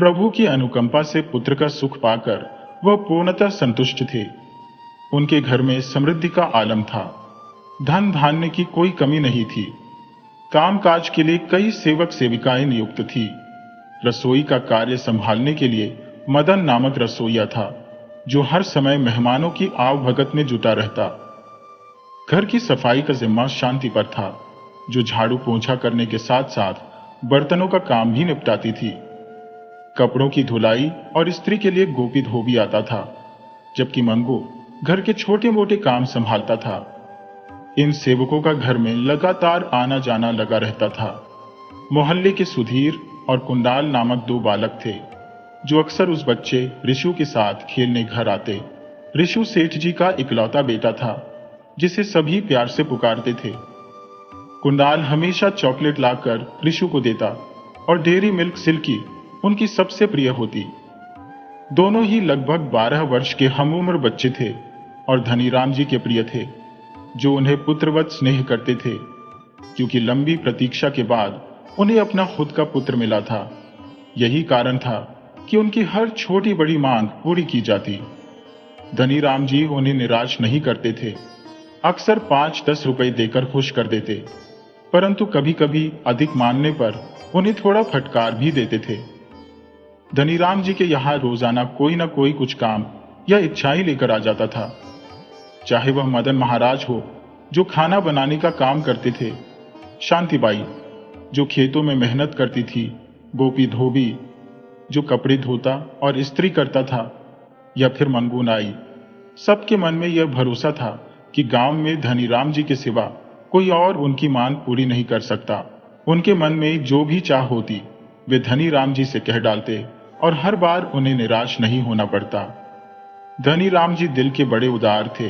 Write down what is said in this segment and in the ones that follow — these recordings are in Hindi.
प्रभु की अनुकंपा से पुत्र का सुख पाकर वह पूर्णतः संतुष्ट थे। उनके घर में समृद्धि का आलम था। धन धान्य की कोई कमी नहीं थी। कामकाज के लिए कई सेवक सेविकाएं नियुक्त थी। रसोई का कार्य संभालने के लिए मदन नामक रसोइया था, जो हर समय मेहमानों की आवभगत में जुटा रहता। घर की सफाई का जिम्मा शांति पर था, जो झाड़ू पोंछा करने के साथ साथ बर्तनों का काम भी निपटाती थी। कपड़ों की धुलाई और इस्त्री के लिए गोपी धोबी आता था, जबकि मंगू घर के छोटे मोटे काम संभालता था। इन सेवकों का घर में लगातार आना जाना लगा रहता था। मोहल्ले के सुधीर और कुंडाल नामक दो बालक थे, जो अक्सर उस बच्चे ऋषु के साथ खेलने घर आते। ऋषु सेठ जी का इकलौता बेटा था, जिसे सभी प्यार से पुकारते थे। कुंडाल हमेशा चॉकलेट लाकर ऋषु को देता और डेयरी मिल्क सिल्की उनकी सबसे प्रिय होती। दोनों ही लगभग 12 वर्ष के हमउम्र बच्चे थे और धनीराम जी के प्रिय थे, जो उन्हें पुत्रवत स्नेह करते थे, क्योंकि लंबी प्रतीक्षा के बाद उन्हें अपना खुद का पुत्र मिला था। यही कारण था कि उनकी हर छोटी बड़ी मांग पूरी की जाती। धनीराम जी उन्हें निराश नहीं करते थे। अक्सर 5-10 रुपए देकर खुश कर देते, परंतु कभी कभी अधिक मांगने पर उन्हें थोड़ा फटकार भी देते थे। धनीराम जी के यहाँ रोजाना कोई ना कोई कुछ काम या इच्छाएं लेकर आ जाता था। चाहे वह मदन महाराज हो, जो खाना बनाने का काम करते थे, शांतिबाई जो खेतों में मेहनत करती थी, गोपी धोबी जो कपड़े धोता और इस्त्री करता था, या फिर मंगू नाई। सबके मन में यह भरोसा था कि गांव में धनीराम जी के सिवा कोई और उनकी मांग पूरी नहीं कर सकता। उनके मन में जो भी चाह होती वे धनीराम जी से कह डालते और हर बार उन्हें निराश नहीं होना पड़ता। धनीराम जी दिल के बड़े उदार थे।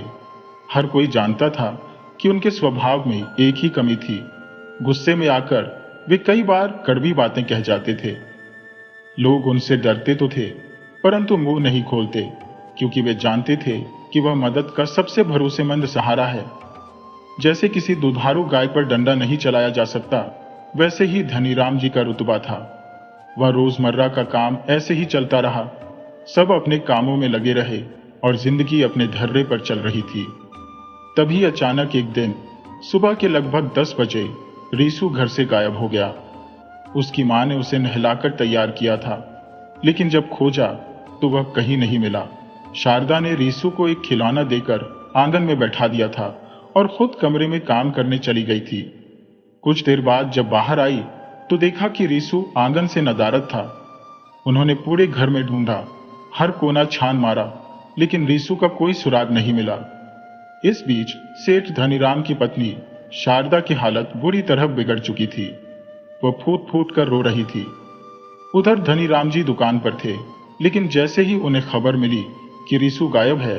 हर कोई जानता था कि उनके स्वभाव में एक ही कमी थी, गुस्से में आकर वे कई बार कड़वी बातें कह जाते थे। लोग उनसे डरते तो थे, परंतु मुंह नहीं खोलते, क्योंकि वे जानते थे कि वह मदद का सबसे भरोसेमंद सहारा है। जैसे किसी दुधारू गाय पर डंडा नहीं चलाया जा सकता, वैसे ही धनीराम जी का रुतबा था। वह रोजमर्रा का काम ऐसे ही चलता रहा। सब अपने कामों में लगे रहे और जिंदगी अपने धर्रे पर चल रही थी। तभी अचानक एक दिन सुबह के लगभग 10 बजे रीसू घर से गायब हो गया। उसकी मां ने उसे नहलाकर तैयार किया था, लेकिन जब खोजा तो वह कहीं नहीं मिला। शारदा ने रीसू को एक खिलौना देकर आंगन में बैठा दिया था और खुद कमरे में काम करने चली गई थी। कुछ देर बाद जब बाहर आई तो देखा कि रीसू आंगन से नदारद था। उन्होंने पूरे घर में ढूंढा, हर कोना छान मारा, लेकिन रीसू का कोई सुराग नहीं मिला। इस बीच सेठ धनीराम की पत्नी शारदा की हालत बुरी तरह बिगड़ चुकी थी। वह फूट फूट कर रो रही थी। उधर धनीराम जी दुकान पर थे, लेकिन जैसे ही उन्हें खबर मिली कि रीसू गायब है,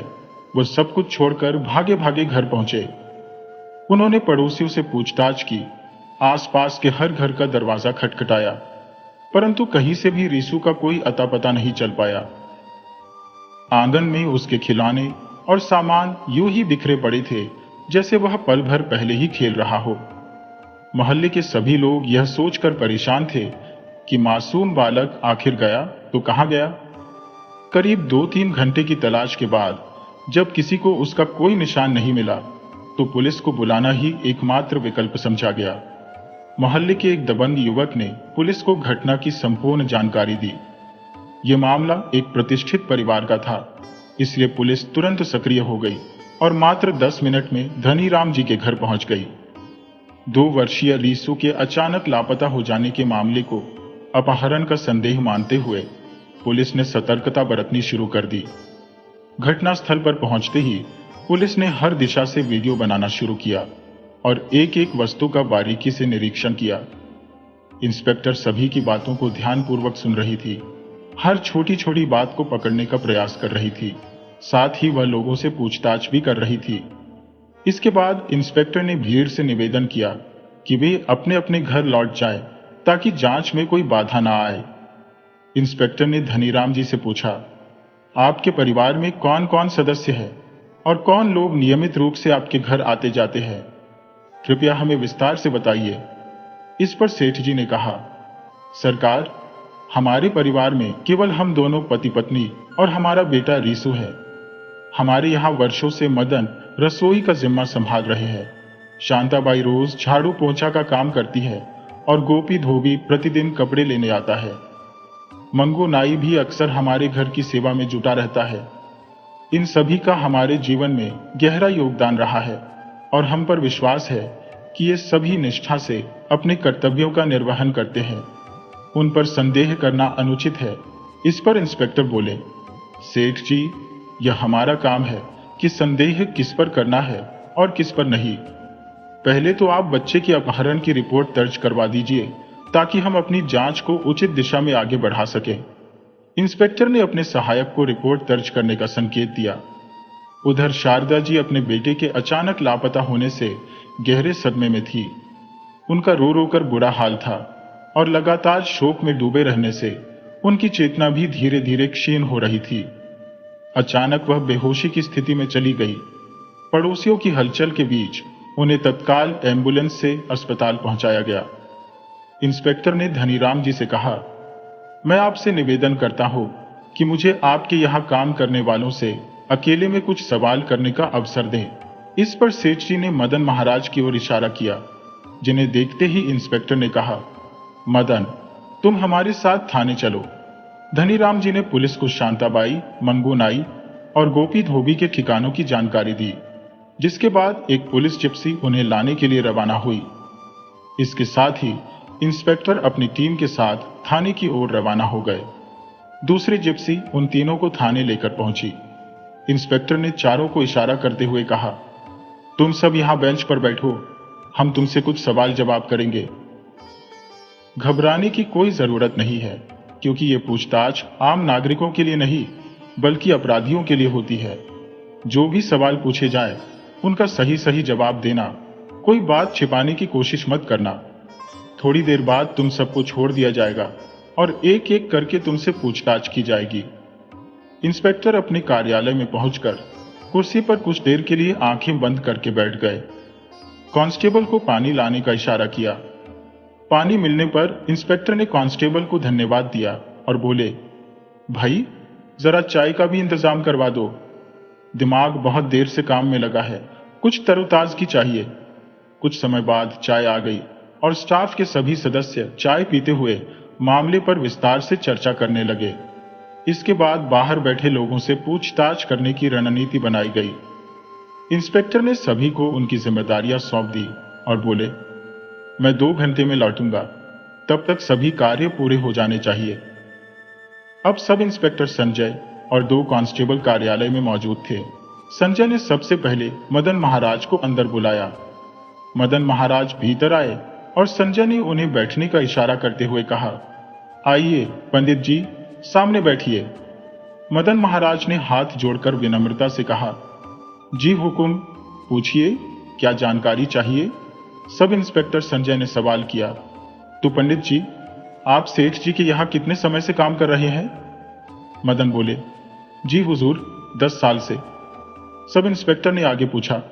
वो सब कुछ छोड़कर भागे भागे घर पहुंचे। उन्होंने पड़ोसियों से पूछताछ की, आसपास के हर घर का दरवाजा खटखटाया, परंतु कहीं से भी रीसू का कोई अता पता नहीं चल पाया। आंगन में उसके खिलौने और सामान यूं ही बिखरे पड़े थे, जैसे वह पल भर पहले ही खेल रहा हो। मोहल्ले के सभी लोग यह सोचकर परेशान थे कि मासूम बालक आखिर गया तो कहां गया। करीब 2-3 घंटे की तलाश के बाद जब किसी को उसका कोई निशान नहीं मिला, तो पुलिस को बुलाना ही एकमात्र विकल्प समझा गया। मोहल्ले के एक दबंग युवक ने पुलिस को घटना की संपूर्ण जानकारी दी। यह मामला एक प्रतिष्ठित परिवार का था, इसलिए पुलिस तुरंत सक्रिय हो गई और मात्र 10 मिनट में धनीराम जी के घर पहुंच गई। 2 वर्षीय रीसू के अचानक लापता हो जाने के मामले को अपहरण का संदेह मानते हुए पुलिस ने सतर्कता बरतनी शुरू कर दी। घटनास्थल पर पहुंचते ही पुलिस ने हर दिशा से वीडियो बनाना शुरू किया और एक एक वस्तु का बारीकी से निरीक्षण किया। इंस्पेक्टर सभी की बातों को ध्यानपूर्वक सुन रही थी, हर छोटी छोटी बात को पकड़ने का प्रयास कर रही थी, साथ ही वह लोगों से पूछताछ भी कर रही थी। इसके बाद इंस्पेक्टर ने भीड़ से निवेदन किया कि वे अपने अपने घर लौट जाएं, ताकि जांच में कोई बाधा ना आए। इंस्पेक्टर ने धनीराम जी से पूछा, आपके परिवार में कौन कौन सदस्य है और कौन लोग नियमित रूप से आपके घर आते जाते हैं? कृपया हमें विस्तार से बताइए। इस पर सेठ जी ने कहा, सरकार, हमारे परिवार में केवल हम दोनों पति पत्नी और हमारा बेटा रीसु है। हमारे यहाँ वर्षों से मदन रसोई का जिम्मा संभाल रहे हैं। शांताबाई रोज झाड़ू पोंछा का काम करती है और गोपी धोबी प्रतिदिन कपड़े लेने आता है। मंगू नाई भी अक्सर हमारे घर की सेवा में जुटा रहता है। इन सभी का हमारे जीवन में गहरा योगदान रहा है और हम पर विश्वास है कि ये सभी निष्ठा से अपने कर्तव्यों का निर्वहन करते हैं। उन पर संदेह करना अनुचित है। इस पर इंस्पेक्टर बोले, सेठ जी, यह हमारा काम है कि संदेह किस पर करना है और किस पर नहीं। पहले तो आप बच्चे के अपहरण की रिपोर्ट दर्ज करवा दीजिए ताकि हम अपनी जांच को उचित दिशा में आगे बढ़ा सकें। इंस्पेक्टर ने अपने सहायक को रिपोर्ट दर्ज करने का संकेत दिया। उधर शारदा जी अपने बेटे के अचानक लापता होने से गहरे सदमे में थी। उनका रो रो कर बुरा हाल था और लगातार शोक में डूबे रहने से उनकी चेतना भी धीरे धीरे क्षीण हो रही थी। अचानक वह बेहोशी की स्थिति में चली गई। पड़ोसियों की हलचल के बीच उन्हें तत्काल एम्बुलेंस से अस्पताल पहुंचाया गया। इंस्पेक्टर ने धनीराम जी से कहा, मैं आपसे निवेदन करता हूं कि मुझे आपके यहां काम करने वालों से अकेले में कुछ सवाल करने का अवसर दें। इस पर सेठ जी ने मदन महाराज की ओर इशारा किया, जिन्हें देखते ही इंस्पेक्टर ने कहा, मदन, तुम हमारे साथ थाने चलो। धनीराम जी ने पुलिस को शांताबाई, मंगू नाई और गोपी धोबी के ठिकानों की जानकारी दी, जिसके बाद एक पुलिस जिप्सी उन्हें लाने के लिए रवाना हुई। इसके साथ ही इंस्पेक्टर अपनी टीम के साथ थाने की ओर रवाना हो गए। दूसरी जिप्सी उन तीनों को थाने लेकर पहुंची। इंस्पेक्टर ने चारों को इशारा करते हुए कहा, तुम सब यहां बेंच पर बैठो, हम तुमसे कुछ सवाल जवाब करेंगे। घबराने की कोई जरूरत नहीं है, क्योंकि ये पूछताछ आम नागरिकों के लिए नहीं बल्कि अपराधियों के लिए होती है। जो भी सवाल पूछे जाए उनका सही सही जवाब देना, कोई बात छिपाने की कोशिश मत करना। थोड़ी देर बाद तुम सबको छोड़ दिया जाएगा और एक एक करके तुमसे पूछताछ की जाएगी। इंस्पेक्टर अपने कार्यालय में पहुंचकर कुर्सी पर कुछ देर के लिए आंखें बंद करके बैठ गए। कांस्टेबल को पानी लाने का इशारा किया। पानी मिलने पर इंस्पेक्टर ने कांस्टेबल को धन्यवाद दिया और बोले, भाई, जरा चाय का भी इंतजाम करवा दो। दिमाग बहुत देर से काम में लगा है, कुछ तरोताजगी चाहिए। कुछ समय बाद चाय आ गई और स्टाफ के सभी सदस्य चाय पीते हुए मामले पर विस्तार से चर्चा करने लगे। इसके बाद बाहर बैठे लोगों से पूछताछ करने की रणनीति बनाई गई। इंस्पेक्टर ने सभी को उनकी जिम्मेदारियां सौंप दी और बोले, मैं 2 घंटे में लौटूंगा, तब तक सभी कार्य पूरे हो जाने चाहिए। अब सब इंस्पेक्टर संजय और 2 कांस्टेबल कार्यालय में मौजूद थे। संजय ने सबसे पहले मदन महाराज को अंदर बुलाया। मदन महाराज भीतर आए और संजय ने उन्हें बैठने का इशारा करते हुए कहा, आइए पंडित जी, सामने बैठिए। मदन महाराज ने हाथ जोड़कर विनम्रता से कहा, जी हुकुम, पूछिए, क्या जानकारी चाहिए? सब इंस्पेक्टर संजय ने सवाल किया। तो पंडित जी, आप सेठ जी के यहाँ कितने समय से काम कर रहे हैं? मदन बोले, जी हुजूर, 10 साल से। सब इंस्पेक्टर ने आगे पूछा,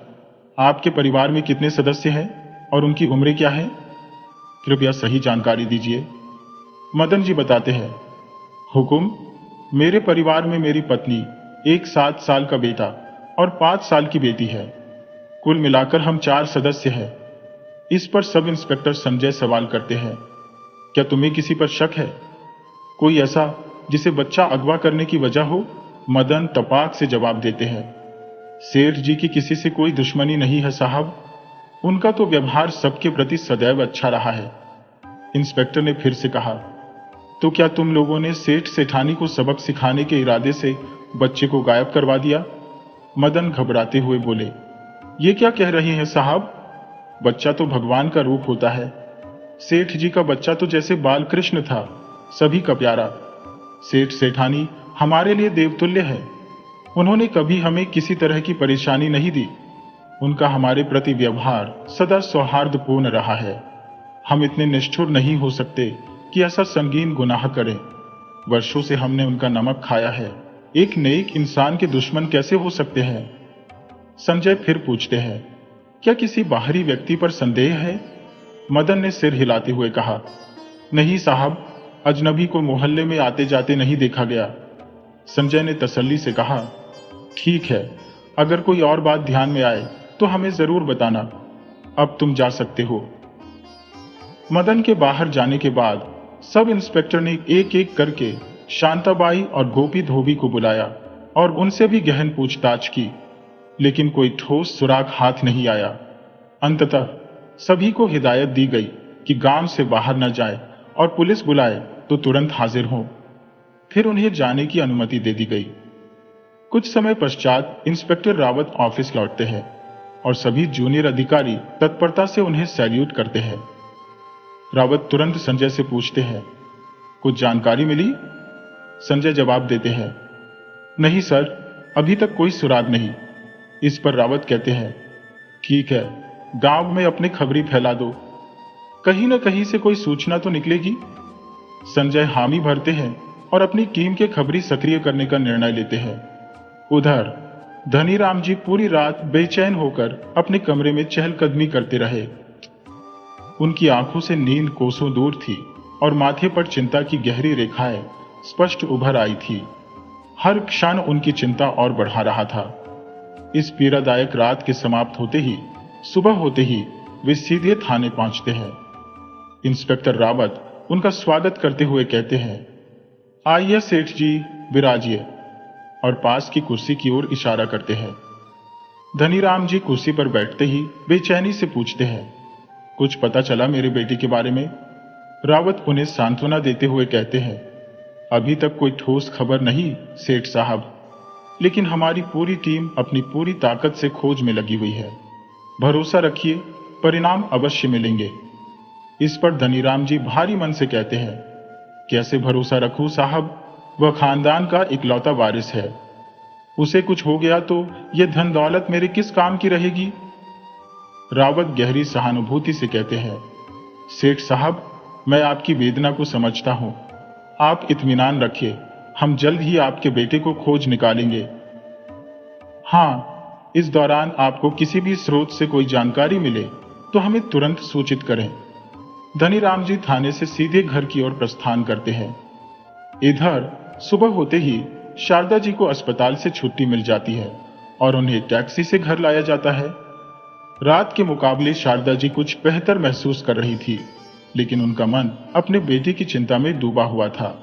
आपके परिवार में कितने सदस्य हैं और उनकी उम्रें क्या है? कृपया सही जानकारी दीजिए। मदन जी बताते हैं, हुकुम, मेरे परिवार में मेरी पत्नी, एक 7 साल का बेटा और 5 साल की बेटी है। कुल मिलाकर हम 4 सदस्य हैं। इस पर सब इंस्पेक्टर संजय सवाल करते हैं, क्या तुम्हें किसी पर शक है? कोई ऐसा जिसे बच्चा अगवा करने की वजह हो? मदन तपाक से जवाब देते हैं, सेठ जी की किसी से कोई दुश्मनी नहीं है साहब। उनका तो व्यवहार सबके प्रति सदैव अच्छा रहा है। इंस्पेक्टर ने फिर से कहा, तो क्या तुम लोगों ने सेठ सेठानी को सबक सिखाने के इरादे से बच्चे को गायब करवा दिया? मदन घबराते हुए बोले, ये क्या कह रहे हैं साहब? बच्चा तो भगवान का रूप होता है। सेठ जी का बच्चा तो जैसे बाल कृष्ण था, सभी का प्यारा। सेठ सेठानी हमारे लिए देवतुल्य है। उन्होंने कभी हमें किसी तरह की परेशानी नहीं दी। उनका हमारे प्रति व्यवहार सदा सौहार्दपूर्ण रहा है। हम इतने निष्ठुर नहीं हो सकते कि ऐसा संगीन गुनाह करें। वर्षों से हमने उनका नमक खाया है। एक नेक इंसान के दुश्मन कैसे हो सकते हैं? संजय फिर पूछते हैं, क्या किसी बाहरी व्यक्ति पर संदेह है? मदन ने सिर हिलाते हुए कहा, नहीं साहब, अजनबी को मोहल्ले में आते जाते नहीं देखा गया। संजय ने तसल्ली से कहा, ठीक है, अगर कोई और बात ध्यान में आए तो हमें जरूर बताना। अब तुम जा सकते हो। मदन के बाहर जाने के बाद सब इंस्पेक्टर ने एक एक करके शांताबाई और गोपी धोबी को बुलाया और उनसे भी गहन पूछताछ की, लेकिन कोई ठोस सुराग हाथ नहीं आया। अंततः सभी को हिदायत दी गई कि गांव से बाहर न जाए और पुलिस बुलाए तो तुरंत हाजिर हों। फिर उन्हें जाने की अनुमति दे दी गई। कुछ समय पश्चात इंस्पेक्टर रावत ऑफिस लौटते हैं और सभी जूनियर अधिकारी तत्परता से उन्हें सैल्यूट करते हैं। रावत तुरंत संजय से पूछते हैं, कुछ जानकारी मिली? संजय जवाब देते हैं, नहीं सर, अभी तक कोई सुराग नहीं। इस पर रावत कहते हैं, ठीक है, गांव में अपनी खबरी फैला दो, कहीं न कहीं से कोई सूचना तो निकलेगी। संजय हामी भरते हैं और अपनी टीम के खबरी सक्रिय करने का निर्णय लेते हैं। उधर धनीराम जी पूरी रात बेचैन होकर अपने कमरे में चहलकदमी करते रहे। उनकी आंखों से नींद कोसों दूर थी और माथे पर चिंता की गहरी रेखाएं स्पष्ट उभर आई थी। हर क्षण उनकी चिंता और बढ़ा रहा था। इस पीड़ादायक रात के समाप्त होते ही सुबह होते ही वे सीधे थाने पहुंचते हैं। इंस्पेक्टर रावत उनका स्वागत करते हुए कहते हैं, आइए सेठ जी, विराजिए, और पास की कुर्सी की ओर इशारा करते हैं। धनीराम जी कुर्सी पर बैठते ही बेचैनी से पूछते हैं, कुछ पता चला मेरे बेटे के बारे में? रावत उन्हें सांत्वना देते हुए कहते हैं, अभी तक कोई ठोस खबर नहीं सेठ साहब, लेकिन हमारी पूरी टीम अपनी पूरी ताकत से खोज में लगी हुई है। भरोसा रखिए, परिणाम अवश्य मिलेंगे। इस पर धनीराम जी भारी मन से कहते हैं, कैसे भरोसा रखूं साहब, वह खानदान का इकलौता वारिस है। उसे कुछ हो गया तो यह धन दौलत मेरे किस काम की रहेगी? रावत गहरी सहानुभूति से कहते हैं, सेठ साहब, मैं आपकी वेदना को समझता हूं। आप इत्मीनान रखिए, हम जल्द ही आपके बेटे को खोज निकालेंगे। हाँ, इस दौरान आपको किसी भी स्रोत से कोई जानकारी मिले तो हमें तुरंत सूचित करें। धनीराम जी थाने से सीधे घर की ओर प्रस्थान करते हैं। इधर सुबह होते ही शारदा जी को अस्पताल से छुट्टी मिल जाती है और उन्हें टैक्सी से घर लाया जाता है। रात के मुकाबले शारदा जी कुछ बेहतर महसूस कर रही थी, लेकिन उनका मन अपने बेटे की चिंता में डूबा हुआ था।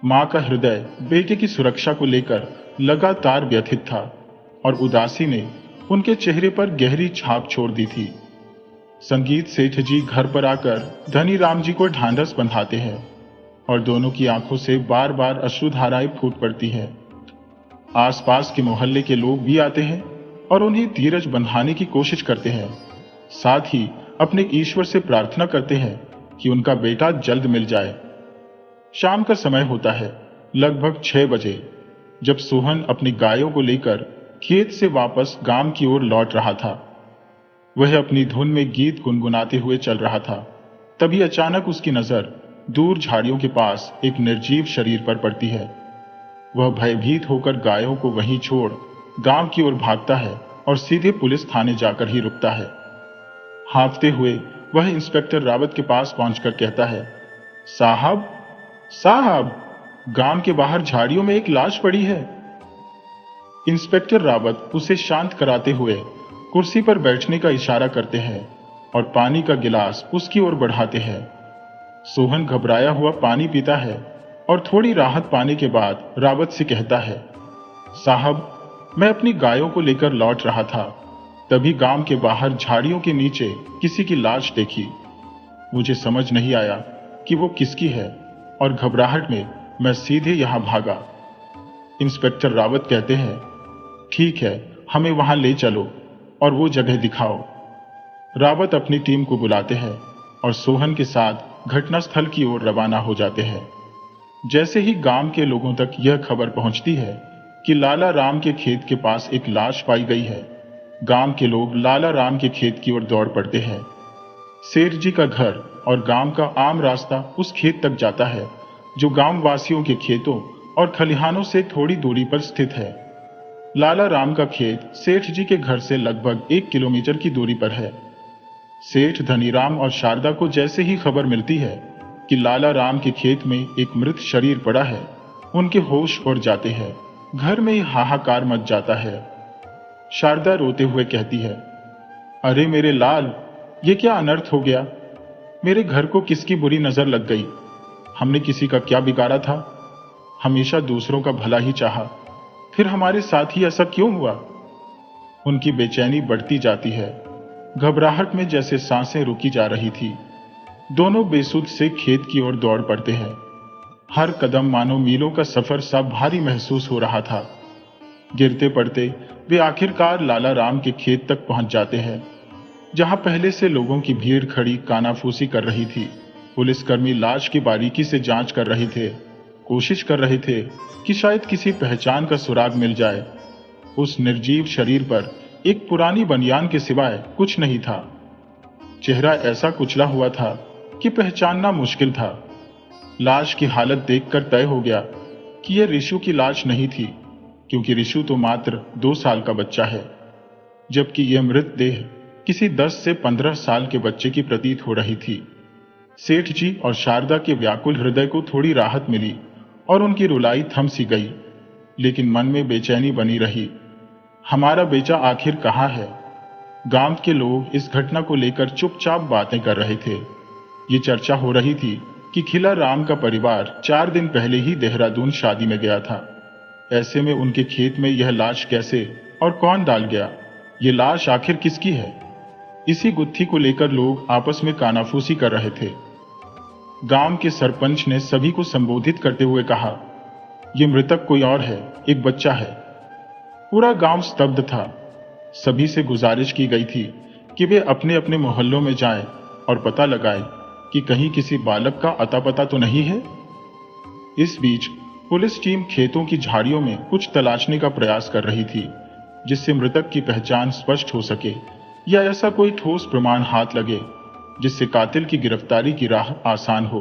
मां का हृदय बेटे की सुरक्षा को लेकर लगातार व्यथित था और उदासी ने उनके चेहरे पर गहरी छाप छोड़ दी थी। संगीत सेठ जी घर पर आकर धनीराम जी को ढांढस बंधाते हैं और दोनों की आंखों से बार बार अश्रुधाराएं फूट पड़ती हैं। आसपास के मोहल्ले के लोग भी आते हैं और उन्हें धीरज बंधाने की कोशिश करते हैं। साथ ही अपने ईश्वर से प्रार्थना करते हैं कि उनका बेटा जल्द मिल जाए। शाम का समय होता है, लगभग 6 बजे, जब सोहन अपनी गायों को लेकर खेत से वापस गांव की ओर लौट रहा था। वह अपनी धुन में गीत गुनगुनाते हुए चल रहा था। तभी अचानक उसकी नजर दूर झाड़ियों के पास एक निर्जीव शरीर पर पड़ती है। वह भयभीत होकर गायों को वहीं छोड़ गांव की ओर भागता है और सीधे पुलिस थाने जाकर ही रुकता है। हाँफते हुए वह इंस्पेक्टर रावत के पास पहुंचकर कहता है, साहब, साहब, गांव के बाहर झाड़ियों में एक लाश पड़ी है। इंस्पेक्टर रावत उसे शांत कराते हुए कुर्सी पर बैठने का इशारा करते हैं और पानी का गिलास उसकी ओर बढ़ाते हैं। सोहन घबराया हुआ पानी पीता है और थोड़ी राहत पाने के बाद रावत से कहता है, साहब, मैं अपनी गायों को लेकर लौट रहा था, तभी गांव के बाहर झाड़ियों के नीचे किसी की लाश देखी। मुझे समझ नहीं आया कि वो किसकी है और घबराहट में मैं सीधे यहां भागा। इंस्पेक्टर रावत कहते हैं, ठीक है, हमें वहां ले चलो और वो जगह दिखाओ। रावत अपनी टीम को बुलाते हैं और सोहन के साथ घटनास्थल की ओर रवाना हो जाते हैं। जैसे ही गांव के लोगों तक यह खबर पहुंचती है कि लाला राम के खेत के पास एक लाश पाई गई है, गांव के लोग लाला राम के खेत की ओर दौड़ पड़ते हैं। सेठ जी का घर और गांव का आम रास्ता उस खेत तक जाता है, जो गांव वासियों के खेतों और खलिहानों से थोड़ी दूरी पर स्थित है। लाला राम का खेत सेठ जी के घर से लगभग 1 किलोमीटर की दूरी पर है। सेठ धनीराम और शारदा को जैसे ही खबर मिलती है कि लाला राम के खेत में एक मृत शरीर पड़ा है, उनके होश उड़ जाते हैं। घर में ही हाहाकार मच जाता है। शारदा रोते हुए कहती है, अरे मेरे लाल, ये क्या अनर्थ हो गया? मेरे घर को किसकी बुरी नजर लग गई? हमने किसी का क्या बिगाड़ा था? हमेशा दूसरों का भला ही चाहा, फिर हमारे साथ ही ऐसा क्यों हुआ? उनकी बेचैनी बढ़ती जाती है। घबराहट में जैसे सांसें रुकी जा रही थी। दोनों बेसुध से खेत की ओर दौड़ पड़ते हैं। हर कदम मानो मीलों का सफर सा भारी महसूस हो रहा था। गिरते पड़ते वे आखिरकार लाला राम के खेत तक पहुंच जाते हैं, जहां पहले से लोगों की भीड़ खड़ी कानाफूसी कर रही थी। पुलिसकर्मी लाश की बारीकी से जांच कर रहे थे, कोशिश कर रहे थे कि शायद किसी पहचान का सुराग मिल जाए। उस निर्जीव शरीर पर एक पुरानी बनियान के सिवाय कुछ नहीं था। चेहरा ऐसा कुचला हुआ था कि पहचानना मुश्किल था। लाश की हालत देखकर तय हो गया कि यह रिशु की लाश नहीं थी, क्योंकि रिशु तो मात्र 2 साल का बच्चा है, जबकि यह मृतदेह किसी 10 से 15 साल के बच्चे की प्रतीत हो रही थी। सेठ जी और शारदा के व्याकुल हृदय को थोड़ी राहत मिली और उनकी रुलाई थम सी गई, लेकिन मन में बेचैनी बनी रही। हमारा बेटा आखिर कहाँ है? गांव के लोग इस घटना को लेकर चुपचाप बातें कर रहे थे। ये चर्चा हो रही थी कि खिला राम का परिवार 4 दिन पहले ही देहरादून शादी में गया था। ऐसे में उनके खेत में यह लाश कैसे और कौन डाल गया? ये लाश आखिर किसकी है? इसी गुत्थी को लेकर लोग आपस में कानाफूसी कर रहे थे। गांव के सरपंच ने सभी को संबोधित करते हुए कहा, यह मृतक कोई और है, एक बच्चा है। पूरा गांव स्तब्ध था। सभी से गुजारिश की गई थी कि वे अपने अपने मोहल्लों में जाएं और पता लगाएं कि कहीं किसी बालक का अता पता तो नहीं है। इस बीच पुलिस टीम खेतों की झाड़ियों में कुछ तलाशने का प्रयास कर रही थी, जिससे मृतक की पहचान स्पष्ट हो सके या ऐसा कोई ठोस प्रमाण हाथ लगे जिससे कातिल की गिरफ्तारी की राह आसान हो।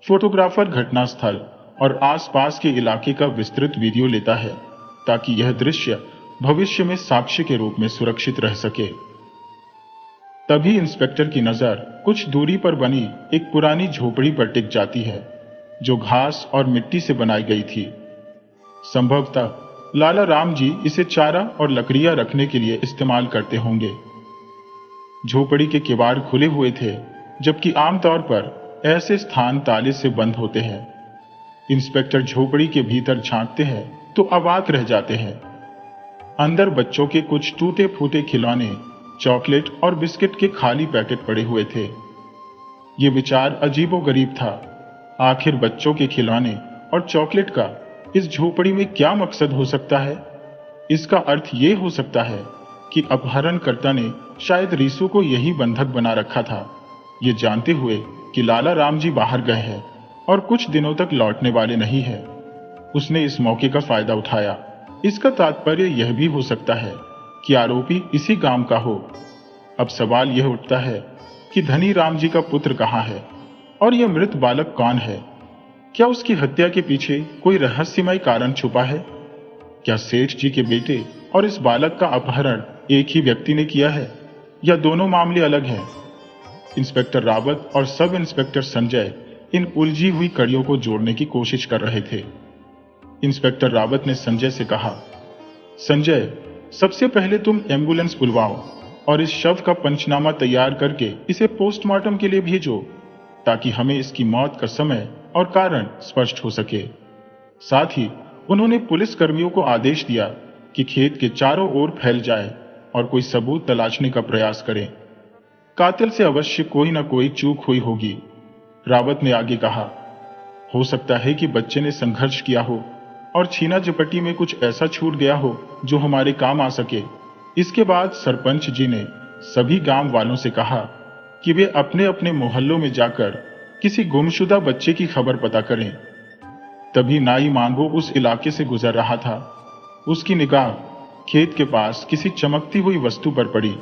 फोटोग्राफर घटनास्थल और आसपास के इलाके का विस्तृत वीडियो लेता है, ताकि यह दृश्य भविष्य में साक्ष्य के रूप में सुरक्षित रह सके। तभी इंस्पेक्टर की नजर कुछ दूरी पर बनी एक पुरानी झोपड़ी पर टिक जाती है, जो घास और मिट्टी से बनाई गई थी। संभवतः लाला राम जी इसे चारा और लकड़ियां रखने के लिए इस्तेमाल करते होंगे। झोपड़ी के किवाड़ खुले हुए थे, जबकि आमतौर पर ऐसे स्थान ताले से बंद होते हैं। इंस्पेक्टर झोपड़ी के भीतर झांकते हैं तो अवाक रह जाते हैं। अंदर बच्चों के कुछ टूटे फूटे खिलौने, चॉकलेट और बिस्किट के खाली पैकेट पड़े हुए थे। ये विचार अजीबोगरीब था। आखिर बच्चों के खिलौने और चॉकलेट का इस झोपड़ी में क्या मकसद हो सकता है? इसका अर्थ ये हो सकता है कि अपहरणकर्ता ने शायद रिशु को यही बंधक बना रखा था, ये जानते हुए कि लाला राम जी बाहर गए हैं और कुछ दिनों तक लौटने वाले नहीं है। उसने इस मौके का फायदा उठाया। इसका तात्पर्य यह भी हो सकता है कि आरोपी इसी गांव का हो। अब सवाल यह उठता है कि धनी राम जी का पुत्र कहाँ है और यह मृत बालक कौन है? क्या उसकी हत्या के पीछे कोई रहस्यमय कारण छुपा है? क्या सेठ जी के बेटे और इस बालक का अपहरण एक ही व्यक्ति ने किया है, या दोनों मामले अलग हैं? इंस्पेक्टर रावत और सब इंस्पेक्टर संजय इन उलझी हुई कड़ियों को जोड़ने की कोशिश कर रहे थे। इंस्पेक्टर रावत ने संजय से कहा, संजय, सबसे पहले तुम एम्बुलेंस बुलवाओ और इस शव का पंचनामा तैयार करके इसे पोस्टमार्टम के लिए भेजो, ताकि हमें इसकी मौत का समय और कारण स्पष्ट हो सके। साथ ही उन्होंने पुलिस कर्मियों को आदेश दिया कि खेत के चारों ओर फैल जाए और कोई सबूत तलाशने का प्रयास करें। कातिल से अवश्य कोई न कोई चूक हुई होगी। रावत ने आगे कहा, हो सकता है कि बच्चे ने संघर्ष किया हो और छीना झपटी में कुछ ऐसा छूट गया हो जो हमारे काम आ सके। इसके बाद सरपंच जी ने सभी गांव वालों से कहा कि वे अपने अपने मोहल्लों में जाकर किसी गुमशुदा बच्चे की खबर पता करें। तभी नाई मांगो उस इलाके से गुजर रहा था। उसकी निगाह खेत के पास किसी चमकती हुई वस्तु पर पड़ी।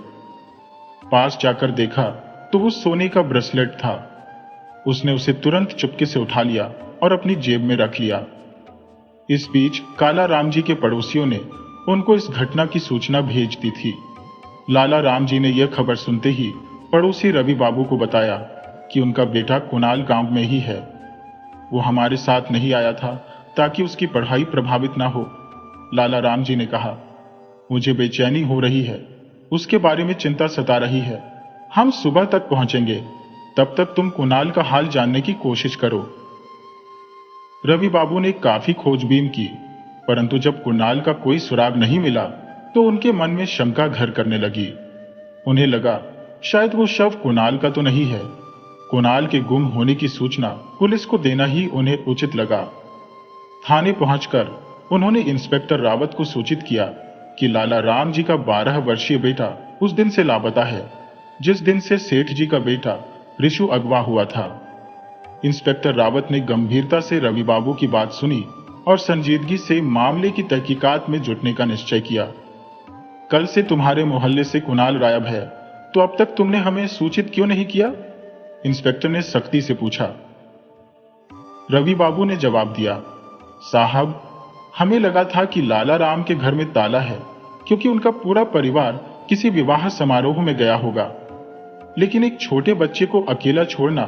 पास जाकर देखा तो वो सोने का ब्रेसलेट था। उसने उसे तुरंत चुपके से उठा लिया और अपनी जेब में रख लिया। इस बीच काला राम जी के पड़ोसियों ने उनको इस घटना की सूचना भेज दी थी। लाला राम जी ने यह खबर सुनते ही पड़ोसी रवि बाबू को बताया कि उनका बेटा कुणाल गांव में ही है। वो हमारे साथ नहीं आया था ताकि उसकी पढ़ाई प्रभावित ना हो, लाला राम जी ने कहा। मुझे बेचैनी हो रही है, उसके बारे में चिंता सता रही है। हम सुबह तक पहुंचेंगे, तब तक तुम कुणाल का हाल जानने की कोशिश करो। रवि बाबू ने काफी खोजबीन की, परंतु जब कुणाल का कोई सुराग नहीं मिला तो उनके मन में शंका घर करने लगी। उन्हें लगा शायद वो शव कुणाल का तो नहीं है। कुणाल के गुम होने की सूचना पुलिस को देना ही उन्हें उचित लगा। थाने पहुंचकर उन्होंने इंस्पेक्टर रावत को सूचित किया कि लाला राम जी का 12 वर्षीय बेटा उस दिन से लापता है जिस दिन से सेठ जी का बेटा ऋषु अगवा हुआ था। इंस्पेक्टर रावत ने गंभीरता से रवि बाबू की बात सुनी और संजीदगी से मामले की तहकीकात में जुटने का निश्चय किया। कल से तुम्हारे मोहल्ले से कुणाल गायब है, तो अब तक तुमने हमें सूचित क्यों नहीं किया? इंस्पेक्टर ने सख्ती से पूछा। रवि बाबू ने जवाब दिया, साहब, हमें लगा था कि लाला राम के घर में ताला है क्योंकि उनका पूरा परिवार किसी विवाह समारोह में गया होगा। लेकिन एक छोटे बच्चे को अकेला छोड़ना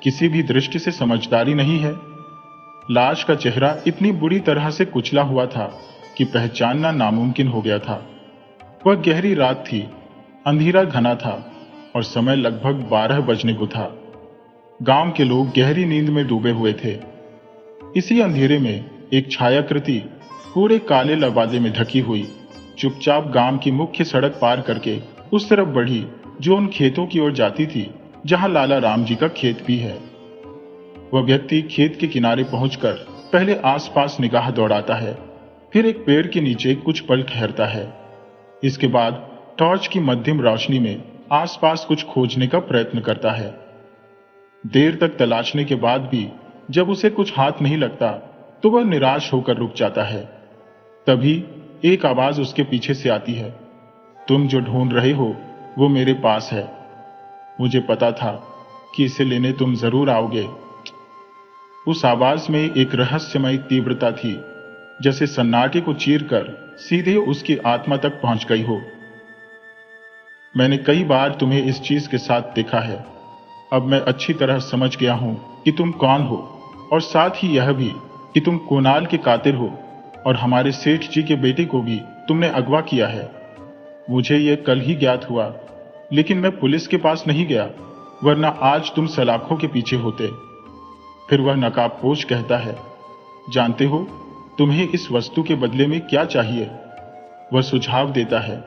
किसी भी दृष्टि से समझदारी नहीं है। लाश का चेहरा इतनी बुरी तरह से कुचला हुआ था कि पहचानना नामुमकिन हो गया था। वह गहरी रात थी, अंधेरा घना था और समय लगभग 12 बजने को था। गांव के लोग गहरी नींद में डूबे हुए थे। इसी अंधेरे में एक छायाकृति पूरे काले लबादे में ढकी हुई चुपचाप गांव की मुख्य सड़क पार करके उस तरफ बढ़ी जो उन खेतों की ओर जाती थी जहां लाला राम जी का खेत भी है। वह व्यक्ति खेत के किनारे पहुंचकर पहले आसपास निगाह दौड़ाता है, फिर एक पेड़ के नीचे कुछ पल ठहरता है। इसके बाद टॉर्च की मध्यम रोशनी में आसपास कुछ खोजने का प्रयत्न करता है। देर तक तलाशने के बाद भी जब उसे कुछ हाथ नहीं लगता तो वह निराश होकर रुक जाता है। तभी एक आवाज उसके पीछे से आती है, तुम जो ढूंढ रहे हो वो मेरे पास है। मुझे पता था कि इसे लेने तुम जरूर आओगे। उस आवाज में एक रहस्यमय तीव्रता थी, जैसे सन्नाटे को चीरकर सीधे उसकी आत्मा तक पहुंच गई हो। मैंने कई बार तुम्हें इस चीज के साथ देखा है। अब मैं अच्छी तरह समझ गया हूं कि तुम कौन हो, और साथ ही यह भी कि तुम कुणाल के कातिल हो और हमारे सेठ जी के बेटे को भी तुमने अगवा किया है। मुझे यह कल ही ज्ञात हुआ, लेकिन मैं पुलिस के पास नहीं गया, वरना आज तुम सलाखों के पीछे होते। फिर वह नकाबपोश कहता है, जानते हो तुम्हें इस वस्तु के बदले में क्या चाहिए? वह सुझाव देता है,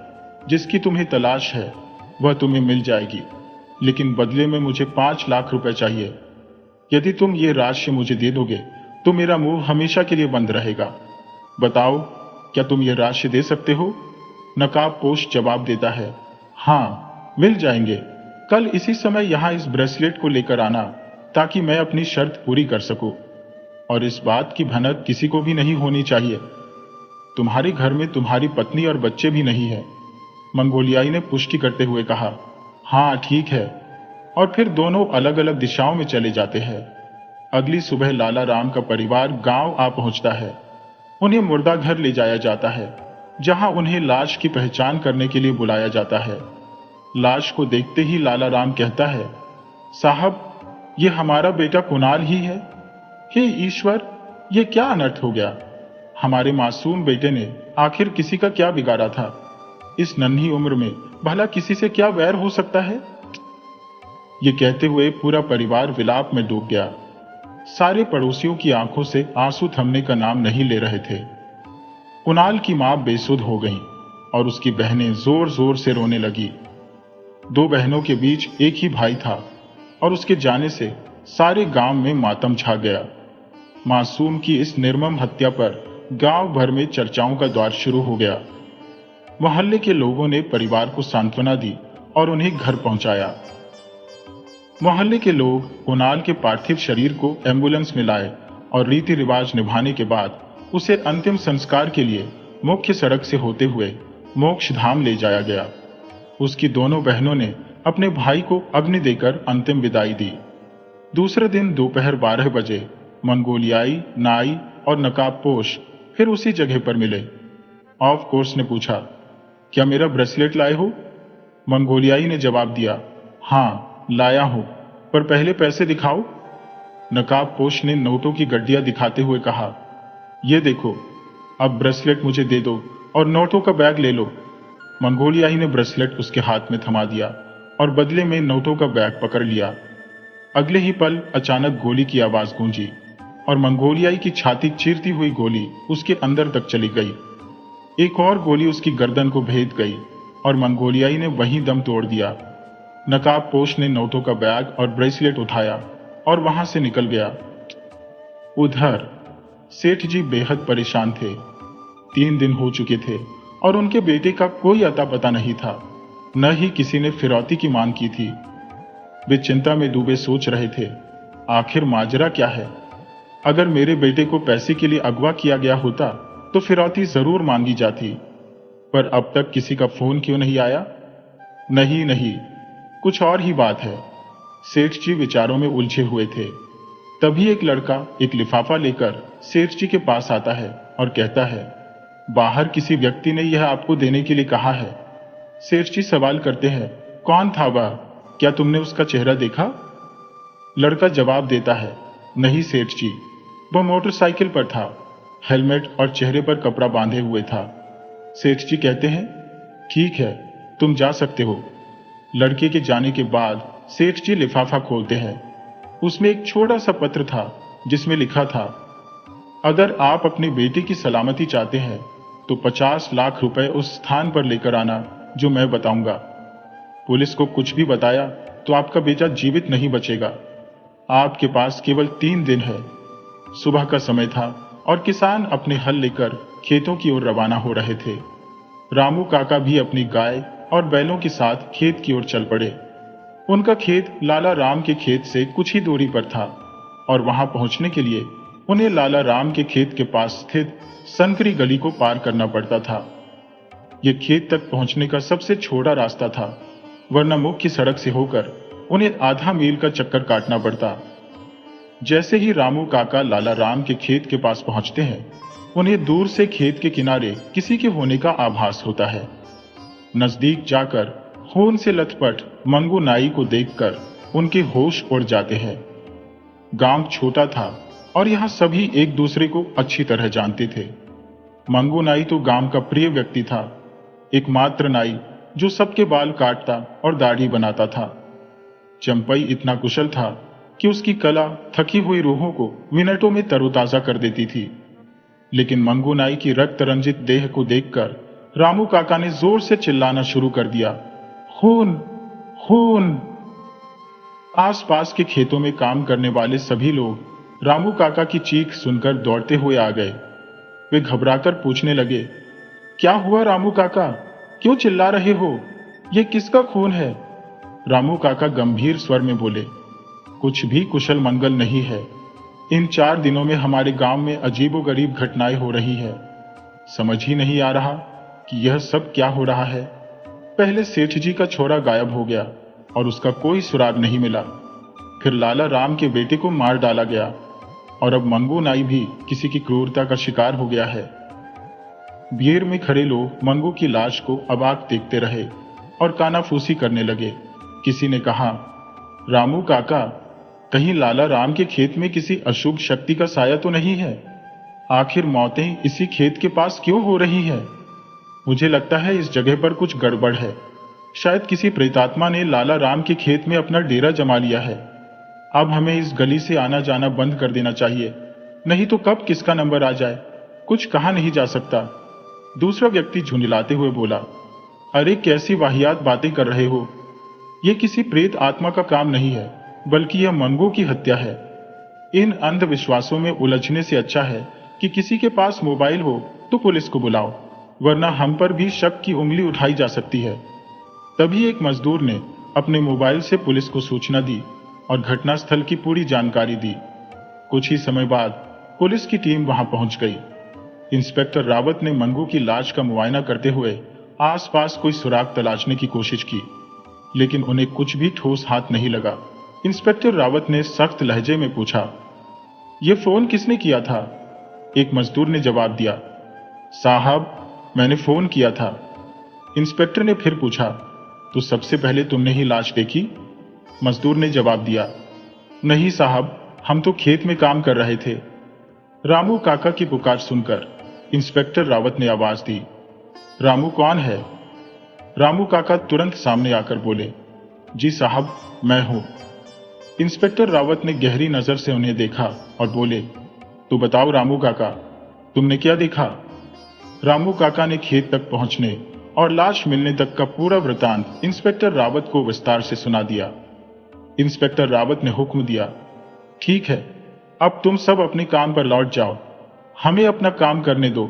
जिसकी तुम्हें तलाश है वह तुम्हें मिल जाएगी, लेकिन बदले में मुझे 5 लाख रुपए चाहिए। यदि तुम ये राशि मुझे दे दोगे तो मेरा मुंह हमेशा के लिए बंद रहेगा। बताओ, क्या तुम ये राशि दे सकते हो? नकाबपोश जवाब देता है, हाँ, मिल जाएंगे। कल इसी समय यहां इस ब्रेसलेट को लेकर आना ताकि मैं अपनी शर्त पूरी कर सकूं, और इस बात की भनक किसी को भी नहीं होनी चाहिए। तुम्हारे घर में तुम्हारी पत्नी और बच्चे भी नहीं है। मंगोलियाई ने पुष्टि करते हुए कहा, हाँ ठीक है। और फिर दोनों अलग अलग दिशाओं में चले जाते हैं। अगली सुबह लाला राम का परिवार गांव आ पहुंचता है। उन्हें मुर्दा घर ले जाया जाता है, जहां उन्हें लाश की पहचान करने के लिए बुलाया जाता है। लाश को देखते ही लाला राम कहता है, साहब, ये हमारा बेटा कुणाल ही है। हे ईश्वर, ये क्या अनर्थ हो गया? हमारे मासूम बेटे ने आखिर किसी का क्या बिगाड़ा था? इस नन्ही उम्र में भला किसी से क्या वैर हो सकता है? ये कहते हुए पूरा परिवार विलाप में डूब गया। सारे पड़ोसियों की आंखों से आंसू थमने का नाम नहीं ले रहे थे। कुणाल की मां बेसुध हो गईं और उसकी बहनें जोर जोर से रोने लगी। 2 बहनों के बीच एक ही भाई था और उसके जाने से सारे गांव में मातम छा गया। मासूम की इस निर्मम हत्या पर गांव भर में चर्चाओं का दौर शुरू हो गया। मोहल्ले के लोगों ने परिवार को सांत्वना दी और उन्हें घर पहुंचाया। मोहल्ले के लोग कुणाल के पार्थिव शरीर को एम्बुलेंस में लाए और रीति रिवाज निभाने के बाद उसे अंतिम संस्कार के लिए मुख्य सड़क से होते हुए मोक्ष धाम ले जाया गया। उसकी दोनों बहनों ने अपने भाई को अग्नि देकर अंतिम विदाई दी। दूसरे दिन दोपहर 12 बजे मंगोलियाई, नाई और नकाबपोश फिर उसी जगह पर मिले। ऑफ कोर्स ने पूछा, क्या मेरा ब्रेसलेट लाए हो? मंगोलियाई ने जवाब दिया, हाँ लाया हूं, पर पहले पैसे दिखाओ। नकाबपोश ने नोटों की गड्डियां दिखाते हुए कहा, ये देखो, अब ब्रेसलेट मुझे दे दो और नोटों का बैग ले लो। मंगोलियाई ने ब्रेसलेट उसके हाथ में थमा दिया और बदले में नोटों का बैग पकड़ लिया। अगले ही पल अचानक गोली की आवाज गूंजी और मंगोलियाई की छाती चीरती हुई गोली उसके अंदर तक चली गई। एक और गोली उसकी गर्दन को भेद गई और मंगोलियाई ने वहीं दम तोड़ दिया। नकाबपोश ने नोटों का बैग और ब्रेसलेट उठाया और वहां से निकल गया। उधर सेठ जी बेहद परेशान थे। 3 दिन हो चुके थे और उनके बेटे का कोई अता पता नहीं था, न ही किसी ने फिरौती की मांग की थी। वे चिंता में डूबे सोच रहे थे, आखिर माजरा क्या है? अगर मेरे बेटे को पैसे के लिए अगवा किया गया होता तो फिरौती जरूर मांगी जाती, पर अब तक किसी का फोन क्यों नहीं आया? नहीं नहीं, कुछ और ही बात है। सेठ जी विचारों में उलझे हुए थे। तभी एक लड़का एक लिफाफा लेकर सेठ जी के पास आता है और कहता है, बाहर किसी व्यक्ति ने यह आपको देने के लिए कहा है। सेठ जी सवाल करते हैं, कौन था वह? क्या तुमने उसका चेहरा देखा? लड़का जवाब देता है, नहीं सेठ जी, वह मोटरसाइकिल पर था, हेलमेट और चेहरे पर कपड़ा बांधे हुए था। सेठ जी कहते हैं, ठीक है, तुम जा सकते हो। लड़के के जाने के बाद सेठ जी लिफाफा खोलते हैं। उसमें एक छोटा सा पत्र था जिसमें लिखा था, अगर आप अपने बेटे की सलामती चाहते हैं तो 50 लाख रुपए उस स्थान पर लेकर आना जो मैं बताऊंगा। पुलिस को कुछ भी बताया तो आपका बेटा जीवित नहीं बचेगा। आपके पास केवल 3 दिन है। सुबह का समय था और किसान अपने हल लेकर खेतों की ओर रवाना हो रहे थे। रामू काका भी अपनी गाय और बैलों के साथ खेत की ओर चल पड़े। उनका खेत लाला राम के खेत से कुछ ही दूरी पर था और वहां पहुंचने के लिए उन्हें लाला राम के खेत के पास स्थित संकरी गली को पार करना पड़ता था। यह खेत तक पहुंचने का सबसे छोटा रास्ता था, वरना मुख्य सड़क से होकर उन्हें आधा मील का चक्कर काटना पड़ता। जैसे ही रामू काका लाला राम के खेत के पास पहुंचते हैं, उन्हें दूर से खेत के किनारे किसी के होने का आभास होता है। नजदीक जाकर खून से लथपथ मंगू नाई को देखकर उनके होश उड़ जाते हैं। गांव छोटा था और यहां सभी एक दूसरे को अच्छी तरह जानते थे। मंगू नाई तो गांव का प्रिय व्यक्ति था, एकमात्र नाई जो सबके बाल काटता और दाढ़ी बनाता था। चंपई इतना कुशल था कि उसकी कला थकी हुई रूहों को मिनटों में तरोताजा कर देती थी। लेकिन मंगू नाई की रक्त रंजित देह को देखकर रामू काका ने जोर से चिल्लाना शुरू कर दिया, खून खून। आसपास के खेतों में काम करने वाले सभी लोग रामू काका की चीख सुनकर दौड़ते हुए आ गए। वे घबराकर पूछने लगे, क्या हुआ रामू काका? क्यों चिल्ला रहे हो? ये किसका खून है? रामू काका गंभीर स्वर में बोले, कुछ भी कुशल मंगल नहीं है। इन 4 दिनों में हमारे गांव में अजीबोगरीब घटनाएं हो रही है। समझ ही नहीं आ रहा कि यह सब क्या हो रहा है। पहले सेठ जी का छोरा गायब हो गया और उसका कोई सुराग नहीं मिला। फिर लाला राम के बेटे को मार डाला गया और अब मंगू नाई भी किसी की क्रूरता का शिकार हो गया है। भीड़ में खड़े लोग मंगू की लाश को अबाक देखते रहे और कानाफूसी करने लगे। किसी ने कहा, रामू काका, कहीं लाला राम के खेत में किसी अशुभ शक्ति का साया तो नहीं है? आखिर मौतें इसी खेत के पास क्यों हो रही है? मुझे लगता है इस जगह पर कुछ गड़बड़ है। शायद किसी प्रेतात्मा ने लाला राम के खेत में अपना डेरा जमा लिया है। अब हमें इस गली से आना जाना बंद कर देना चाहिए, नहीं तो कब किसका नंबर आ जाए कुछ कहा नहीं जा सकता। दूसरा व्यक्ति झुंझलाते हुए बोला, अरे कैसी वाहियात बातें कर रहे हो? यह किसी प्रेत आत्मा का काम नहीं है, बल्कि यह मंगू की हत्या है। इन अंधविश्वासों में उलझने से अच्छा है कि किसी के पास मोबाइल हो तो पुलिस को बुलाओ, वरना हम पर भी शक की उंगली उठाई जा सकती है। तभी एक मजदूर ने अपने मोबाइल से पुलिस को सूचना दी और घटनास्थल की पूरी जानकारी दी। कुछ ही समय बाद पुलिस की टीम वहां पहुंच गई। इंस्पेक्टर रावत ने मंगू की लाश का मुआयना करते हुए आसपास कोई सुराग तलाशने की कोशिश की, लेकिन उन्हें कुछ भी ठोस हाथ नहीं लगा। इंस्पेक्टर रावत ने सख्त लहजे में पूछा, यह फोन किसने किया था? एक मजदूर ने जवाब दिया, साहब, मैंने फोन किया था। इंस्पेक्टर ने फिर पूछा, तो सबसे पहले तुमने ही लाश देखी? मजदूर ने जवाब दिया, नहीं साहब, हम तो खेत में काम कर रहे थे। रामू काका की पुकार सुनकर इंस्पेक्टर रावत ने आवाज दी। रामू कौन है? रामू काका तुरंत सामने आकर बोले, जी साहब, मैं हूं। इंस्पेक्टर रावत ने गहरी नजर से उन्हें देखा और बोले, तो बताओ रामू काका, तुमने क्या देखा? रामू काका ने खेत तक पहुंचने और लाश मिलने तक का पूरा वृतांत इंस्पेक्टर रावत को विस्तार से सुना दिया। इंस्पेक्टर रावत ने हुक्म दिया, ठीक है, अब तुम सब अपने काम पर लौट जाओ। हमें अपना काम करने दो।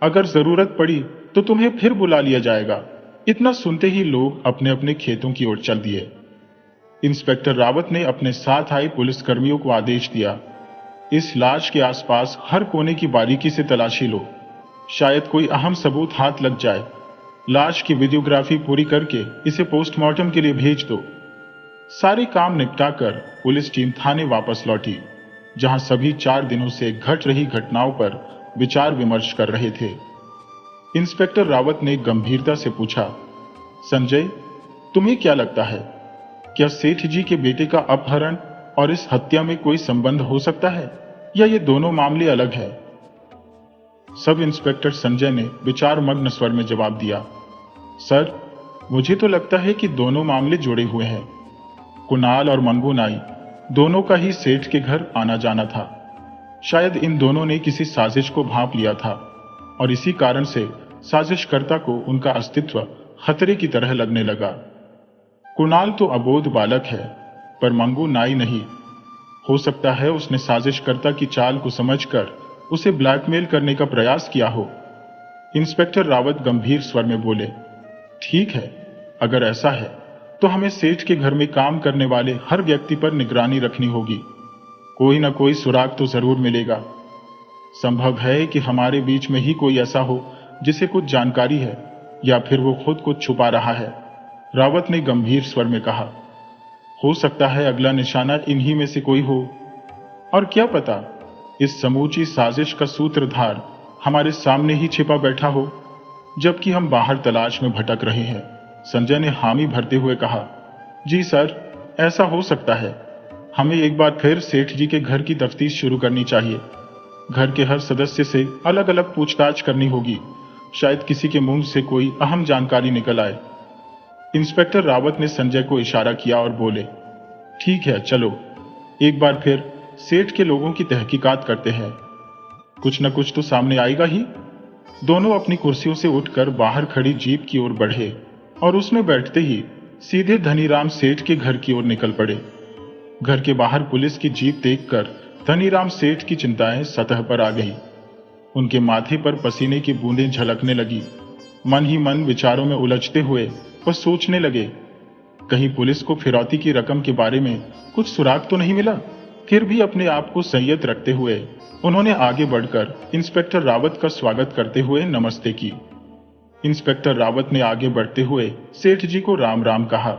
अगर जरूरत पड़ी तो तुम्हें फिर बुला लिया जाएगा। इतना सुनते ही लोग अपने अपने खेतों की ओर चल दिए। इंस्पेक्टर रावत ने अपने साथ आए पुलिसकर्मियों को आदेश दिया, इस लाश के आसपास हर कोने की बारीकी से तलाशी लो, शायद कोई अहम सबूत हाथ लग जाए। लाश की वीडियोग्राफी पूरी करके इसे पोस्टमार्टम के लिए भेज दो। सारे काम निपटाकर पुलिस टीम थाने वापस लौटी, जहां सभी 4 दिनों से घट रही घटनाओं पर विचार विमर्श कर रहे थे। इंस्पेक्टर रावत ने गंभीरता से पूछा, संजय, तुम्हें क्या लगता है, क्या सेठ जी के बेटे का अपहरण और इस हत्या में कोई संबंध हो सकता है, या ये दोनों मामले अलग है? सब इंस्पेक्टर संजय ने विचारमग्न स्वर में जवाब दिया, सर, मुझे तो लगता है कि दोनों मामले जुड़े हुए हैं। कुणाल और मंगू नाई दोनों का ही सेठ के घर आना जाना था। शायद इन दोनों ने किसी साजिश को भांप लिया था और इसी कारण से साजिशकर्ता को उनका अस्तित्व खतरे की तरह लगने लगा। कुणाल तो अबोध बालक है, पर मंगू नाई नहीं। हो सकता है उसने साजिशकर्ता की चाल को समझकर उसे ब्लैकमेल करने का प्रयास किया हो। इंस्पेक्टर रावत गंभीर स्वर में बोले, ठीक है, अगर ऐसा है तो हमें सेठ के घर में काम करने वाले हर व्यक्ति पर निगरानी रखनी होगी। कोई ना कोई सुराग तो जरूर मिलेगा। संभव है कि हमारे बीच में ही कोई ऐसा हो जिसे कुछ जानकारी है, या फिर वो खुद कुछ छुपा रहा है। रावत ने गंभीर स्वर में कहा, हो सकता है अगला निशाना इन्हीं में से कोई हो। और क्या पता, इस समूची साजिश का सूत्रधार हमारे सामने ही छिपा बैठा हो, जबकि हम बाहर तलाश में भटक रहे हैं। संजय ने हामी भरते हुए कहा, जी सर, ऐसा हो सकता है। हमें एक बार फिर सेठ जी के घर की तफ्तीश शुरू करनी चाहिए। घर के हर सदस्य से अलग अलग पूछताछ करनी होगी, शायद किसी के मुंह से कोई अहम जानकारी निकल आए। इंस्पेक्टर रावत ने संजय को इशारा किया और बोले, ठीक है, चलो एक बार फिर सेठ के लोगों की तहकीकात करते हैं। कुछ न कुछ तो सामने आएगा ही। दोनों अपनी कुर्सियों से उठकर बाहर खड़ी जीप की ओर बढ़े और उसमें बैठते ही सीधे धनीराम सेठ के घर की ओर निकल पड़े। घर के बाहर पुलिस की जीप देखकर धनीराम सेठ की चिंताएं सतह पर आ गई। उनके माथे पर पसीने की बूंदें झलकने लगी। मन ही मन विचारों में उलझते हुए वह सोचने लगे, कहीं पुलिस को फिरौती की रकम के बारे में कुछ सुराग तो नहीं मिला। फिर भी अपने आप को संयत रखते हुए उन्होंने आगे बढ़कर इंस्पेक्टर रावत का स्वागत करते हुए नमस्ते की। इंस्पेक्टर रावत ने आगे बढ़ते हुए सेठ जी को राम राम कहा,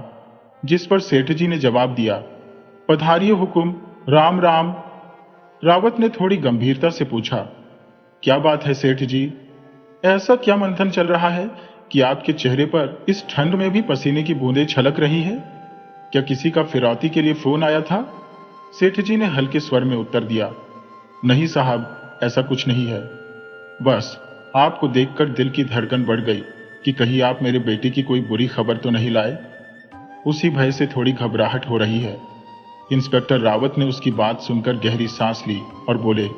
जिस पर सेठ जी ने जवाब दिया, पधारिए हुकुम, राम राम। रावत ने थोड़ी गंभीरता से पूछा, क्या बात है सेठ जी, ऐसा क्या मंथन चल रहा है कि आपके चेहरे पर इस ठंड में भी पसीने की बूंदें छलक रही हैं? क्या किसी का फिरौती के लिए फोन आया था? सेठ जी ने हल्के स्वर में उत्तर दिया, नहीं साहब, ऐसा कुछ नहीं है। बस आपको देखकर दिल की धड़कन बढ़ गई कि कहीं आप मेरे बेटे की कोई बुरी खबर तो नहीं लाए। उसी भय से थोड़ी घबराहट हो रही है। इंस्पेक्टर रावत ने उसकी बात सुनकर गहरी सांस ली और बोले,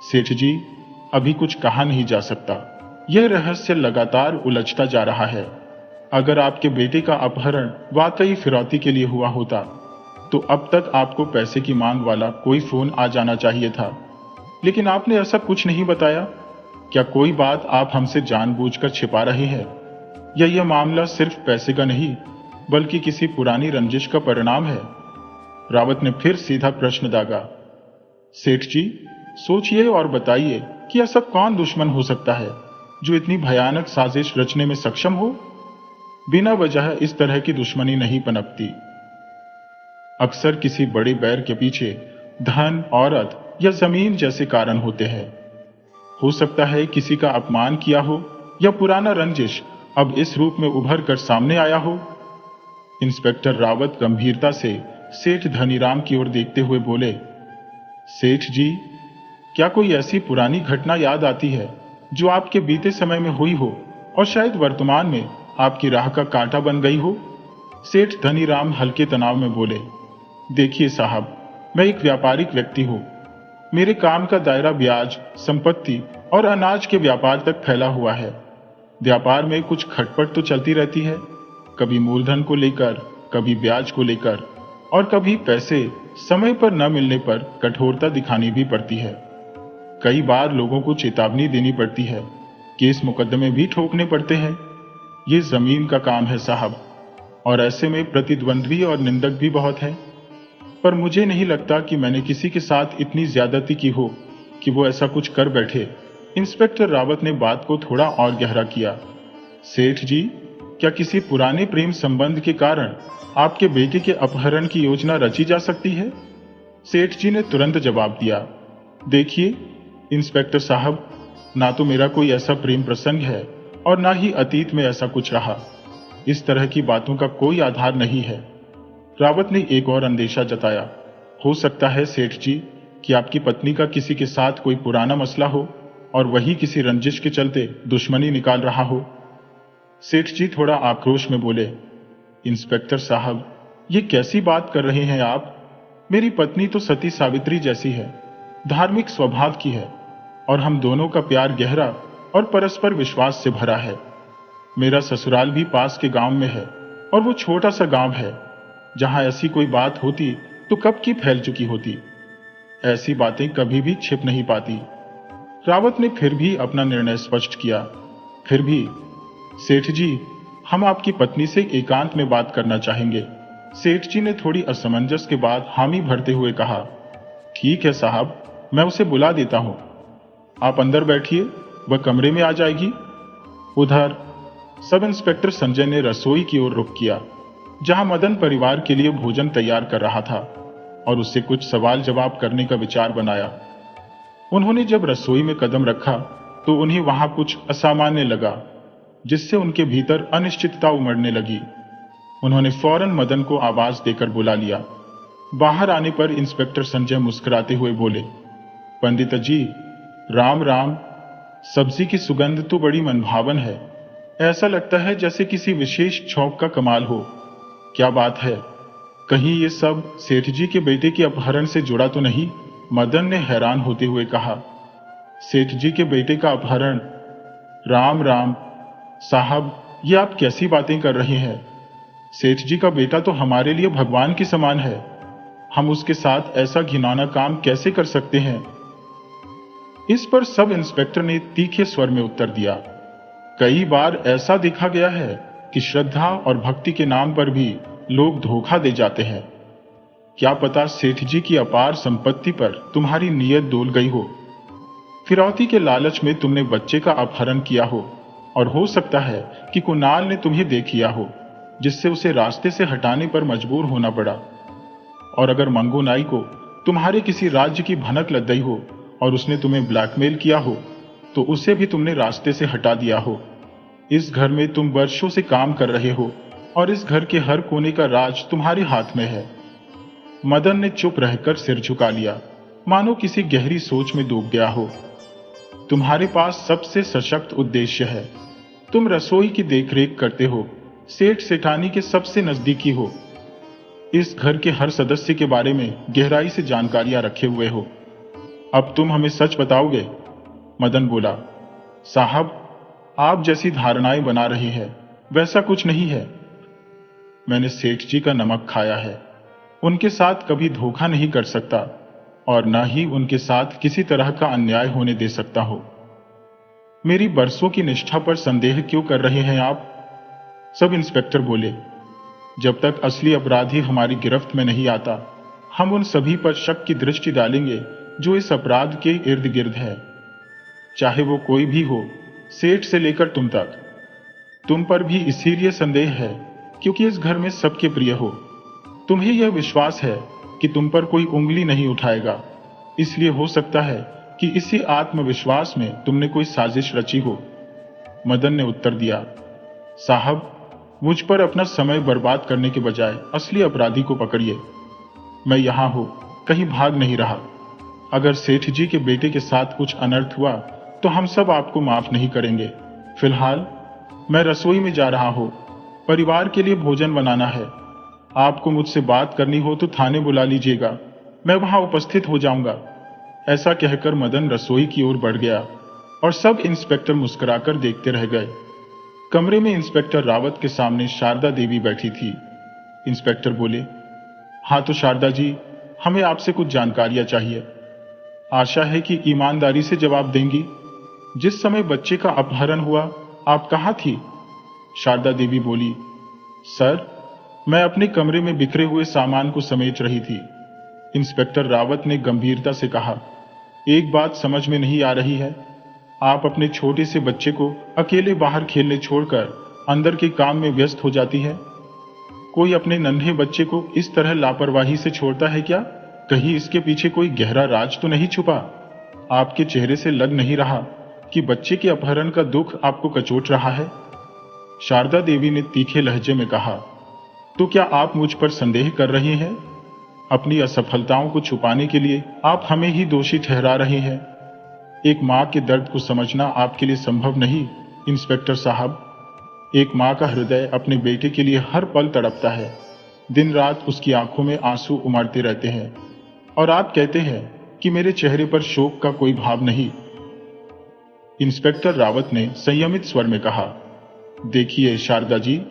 सेठ जी, अभी कुछ कहा नहीं जा सकता। यह रहस्य लगातार उलझता जा रहा है। अगर आपके बेटे का अपहरण वाकई फिरौती के लिए हुआ होता तो अब तक आपको पैसे की मांग वाला कोई फोन आ जाना चाहिए था, लेकिन आपने ऐसा कुछ नहीं बताया। क्या कोई बात आप हमसे जानबूझकर छिपा रहे हैं, या यह मामला सिर्फ पैसे का नहीं बल्कि किसी पुरानी रंजिश का परिणाम है? रावत ने फिर सीधा प्रश्न दागा। सेठ जी, सोचिए और बताइए कि ऐसा कौन दुश्मन हो सकता है जो इतनी भयानक साजिश रचने में सक्षम हो? बिना वजह इस तरह की दुश्मनी नहीं पनपती। अक्सर किसी बड़े बैर के पीछे धन, औरत या जमीन जैसे कारण होते हैं। हो सकता है किसी का अपमान किया हो या पुराना रंजिश अब इस रूप में उभर कर सामने आया हो। इंस्पेक्टर रावत गंभीरता से सेठ धनीराम की ओर देखते हुए बोले, सेठ जी, क्या कोई ऐसी पुरानी घटना याद आती है जो आपके बीते समय में हुई हो और शायद वर्तमान में आपकी राह का कांटा बन गई हो? सेठ धनीराम हल्के तनाव में बोले, देखिए साहब, मैं एक व्यापारिक व्यक्ति हूं। मेरे काम का दायरा ब्याज, संपत्ति और अनाज के व्यापार तक फैला हुआ है। व्यापार में कुछ खटपट तो चलती रहती है, कभी मूलधन को लेकर, कभी ब्याज को लेकर, और कभी पैसे समय पर न मिलने पर कठोरता दिखानी भी पड़ती है। कई बार लोगों को चेतावनी देनी पड़ती है, केस मुकदमे भी ठोकने पड़ते हैं। ये जमीन का काम है साहब, और ऐसे में प्रतिद्वंद्वी और निंदक भी बहुत है। पर मुझे नहीं लगता कि मैंने किसी के साथ इतनी ज्यादती की हो कि वो ऐसा कुछ कर बैठे। इंस्पेक्टर रावत ने बात को थोड़ा और गहरा किया। सेठ जी, क्या किसी पुराने प्रेम संबंध के कारण आपके बेटे के अपहरण की योजना रची जा सकती है? सेठ जी ने तुरंत जवाब दिया, देखिए इंस्पेक्टर साहब, ना तो मेरा कोई ऐसा प्रेम प्रसंग है और ना ही अतीत में ऐसा कुछ रहा। इस तरह की बातों का कोई आधार नहीं है। रावत ने एक और अंदेशा जताया, हो सकता है सेठ जी कि आपकी पत्नी का किसी के साथ कोई पुराना मसला हो और वही किसी रंजिश के चलते दुश्मनी निकाल रहा हो। सेठ जी थोड़ा आक्रोश में बोले, इंस्पेक्टर साहब, ये कैसी बात कर रहे हैं आप? मेरी पत्नी तो सती सावित्री जैसी है, धार्मिक स्वभाव की है, और हम दोनों का प्यार गहरा और परस्पर विश्वास से भरा है। मेरा ससुराल भी पास के गांव में है, और वो छोटा सा गांव है जहां ऐसी कोई बात होती तो कब की फैल चुकी होती। ऐसी बातें कभी भी छिप नहीं पाती। रावत ने फिर भी अपना निर्णय स्पष्ट किया। फिर भी सेठ जी, हम आपकी पत्नी से एकांत में बात करना चाहेंगे। सेठ जी ने थोड़ी असमंजस के बाद हामी भरते हुए कहा, ठीक है साहब, मैं उसे बुला देता हूं। आप अंदर बैठिए, वह कमरे में आ जाएगी। उधर सब इंस्पेक्टर संजय ने रसोई की ओर रुख किया, जहां मदन परिवार के लिए भोजन तैयार कर रहा था, और उससे कुछ सवाल जवाब करने का विचार बनाया। उन्होंने जब रसोई में कदम रखा तो उन्हें वहां कुछ असामान्य लगा, जिससे उनके भीतर अनिश्चितता उमड़ने लगी। उन्होंने फौरन मदन को आवाज देकर बुला लिया। बाहर आने पर इंस्पेक्टर संजय मुस्कुराते हुए बोले, पंडित जी, राम राम। सब्जी की सुगंध तो बड़ी मनभावन है। ऐसा लगता है जैसे किसी विशेष छौंक का कमाल हो। क्या बात है, कहीं ये सब सेठ जी के बेटे के अपहरण से जुड़ा तो नहीं? मदन ने हैरान होते हुए कहा। सेठ जी के बेटे का अपहरण? राम राम साहब, ये आप कैसी बातें कर रहे हैं? सेठ जी का बेटा तो हमारे लिए भगवान के समान है। हम उसके साथ ऐसा घिनौना काम कैसे कर सकते हैं? इस पर सब इंस्पेक्टर ने तीखे स्वर में उत्तर दिया, कई बार ऐसा देखा गया है कि श्रद्धा और भक्ति के नाम पर भी लोग धोखा दे जाते हैं। क्या पता सेठ जी की अपार संपत्ति पर तुम्हारी नीयत डोल गई हो। फिरौती के लालच में तुमने बच्चे का अपहरण किया हो, और हो सकता है कि कुणाल ने तुम्हें देख लिया हो, जिससे उसे रास्ते से हटाने पर मजबूर होना पड़ा। और अगर मंगू नाई को तुम्हारे किसी राज्य की भनक लग गई हो और उसने तुम्हें ब्लैकमेल किया हो, तो उसे भी तुमने रास्ते से हटा दिया हो। इस घर में तुम वर्षों से काम कर रहे हो, और इस घर के हर कोने का राज तुम्हारे हाथ में है। मदन ने चुप रहकर सिर झुका लिया, मानो किसी गहरी सोच में डूब गया हो। तुम्हारे पास सबसे सशक्त उद्देश्य है। तुम रसोई की देखरेख करते हो, सेठ सेठानी के सबसे नजदीकी हो, इस घर के हर सदस्य के बारे में गहराई से जानकारियां रखे हुए हो। अब तुम हमें सच बताओगे? मदन बोला, साहब, आप जैसी धारणाएं बना रहे हैं वैसा कुछ नहीं है। मैंने सेठ जी का नमक खाया है, उनके साथ कभी धोखा नहीं कर सकता, और न ही उनके साथ किसी तरह का अन्याय होने दे सकता हो। मेरी बरसों की निष्ठा पर संदेह क्यों कर रहे हैं आप? सब इंस्पेक्टर बोले, जब तक असली अपराधी हमारी गिरफ्त में नहीं आता, हम उन सभी पर शक की दृष्टि डालेंगे जो इस अपराध के इर्द गिर्द है, चाहे वो कोई भी हो, सेठ से लेकर तुम तक। तुम पर भी इसीलिए संदेह है क्योंकि इस घर में सबके प्रिय हो। तुम्हें यह विश्वास है कि तुम पर कोई उंगली नहीं उठाएगा, इसलिए हो सकता है कि इसी आत्मविश्वास में तुमने कोई साजिश रची हो। मदन ने उत्तर दिया, साहब, मुझ पर अपना समय बर्बाद करने के बजाय असली अपराधी को पकड़िए। मैं यहाँ हूँ, कहीं भाग नहीं रहा। अगर सेठ जी के बेटे के साथ कुछ अनर्थ हुआ तो हम सब आपको माफ नहीं करेंगे। फिलहाल मैं रसोई में जा रहा हूँ, परिवार के लिए भोजन बनाना है। आपको मुझसे बात करनी हो तो थाने बुला लीजिएगा, मैं वहां उपस्थित हो जाऊंगा। ऐसा कहकर मदन रसोई की ओर बढ़ गया और सब इंस्पेक्टर मुस्कुराकर देखते रह गए। कमरे में इंस्पेक्टर रावत के सामने शारदा देवी बैठी थी। इंस्पेक्टर बोले, हाँ तो शारदा जी, हमें आपसे कुछ जानकारियां चाहिए। आशा है कि ईमानदारी से जवाब देंगी। जिस समय बच्चे का अपहरण हुआ आप कहाँ थी? शारदा देवी बोली, सर, मैं अपने कमरे में बिखरे हुए सामान को समेट रही थी। इंस्पेक्टर रावत ने गंभीरता से कहा, एक बात समझ में नहीं आ रही है, आप अपने छोटे से बच्चे को अकेले बाहर खेलने छोड़कर अंदर के काम में व्यस्त हो जाती है। कोई अपने नन्हे बच्चे को इस तरह लापरवाही से छोड़ता है क्या? कहीं इसके पीछे कोई गहरा राज तो नहीं छुपा? आपके चेहरे से लग नहीं रहा कि बच्चे के अपहरण का दुख आपको कचोट रहा है। शारदा देवी ने तीखे लहजे में कहा, तो क्या आप मुझ पर संदेह कर रही हैं? अपनी असफलताओं को छुपाने के लिए आप हमें ही दोषी ठहरा रहे हैं। एक मां के दर्द को समझना आपके लिए संभव नहीं, इंस्पेक्टर साहब। एक मां का हृदय अपने बेटे के लिए हर पल तड़पता है। दिन रात उसकी आंखों में आंसू उमड़ते रहते हैं और आप कहते हैं कि मेरे चेहरे पर शोक का कोई भाव नहीं। इंस्पेक्टर रावत ने संयमित स्वर में कहा, देखिए शारदा जी,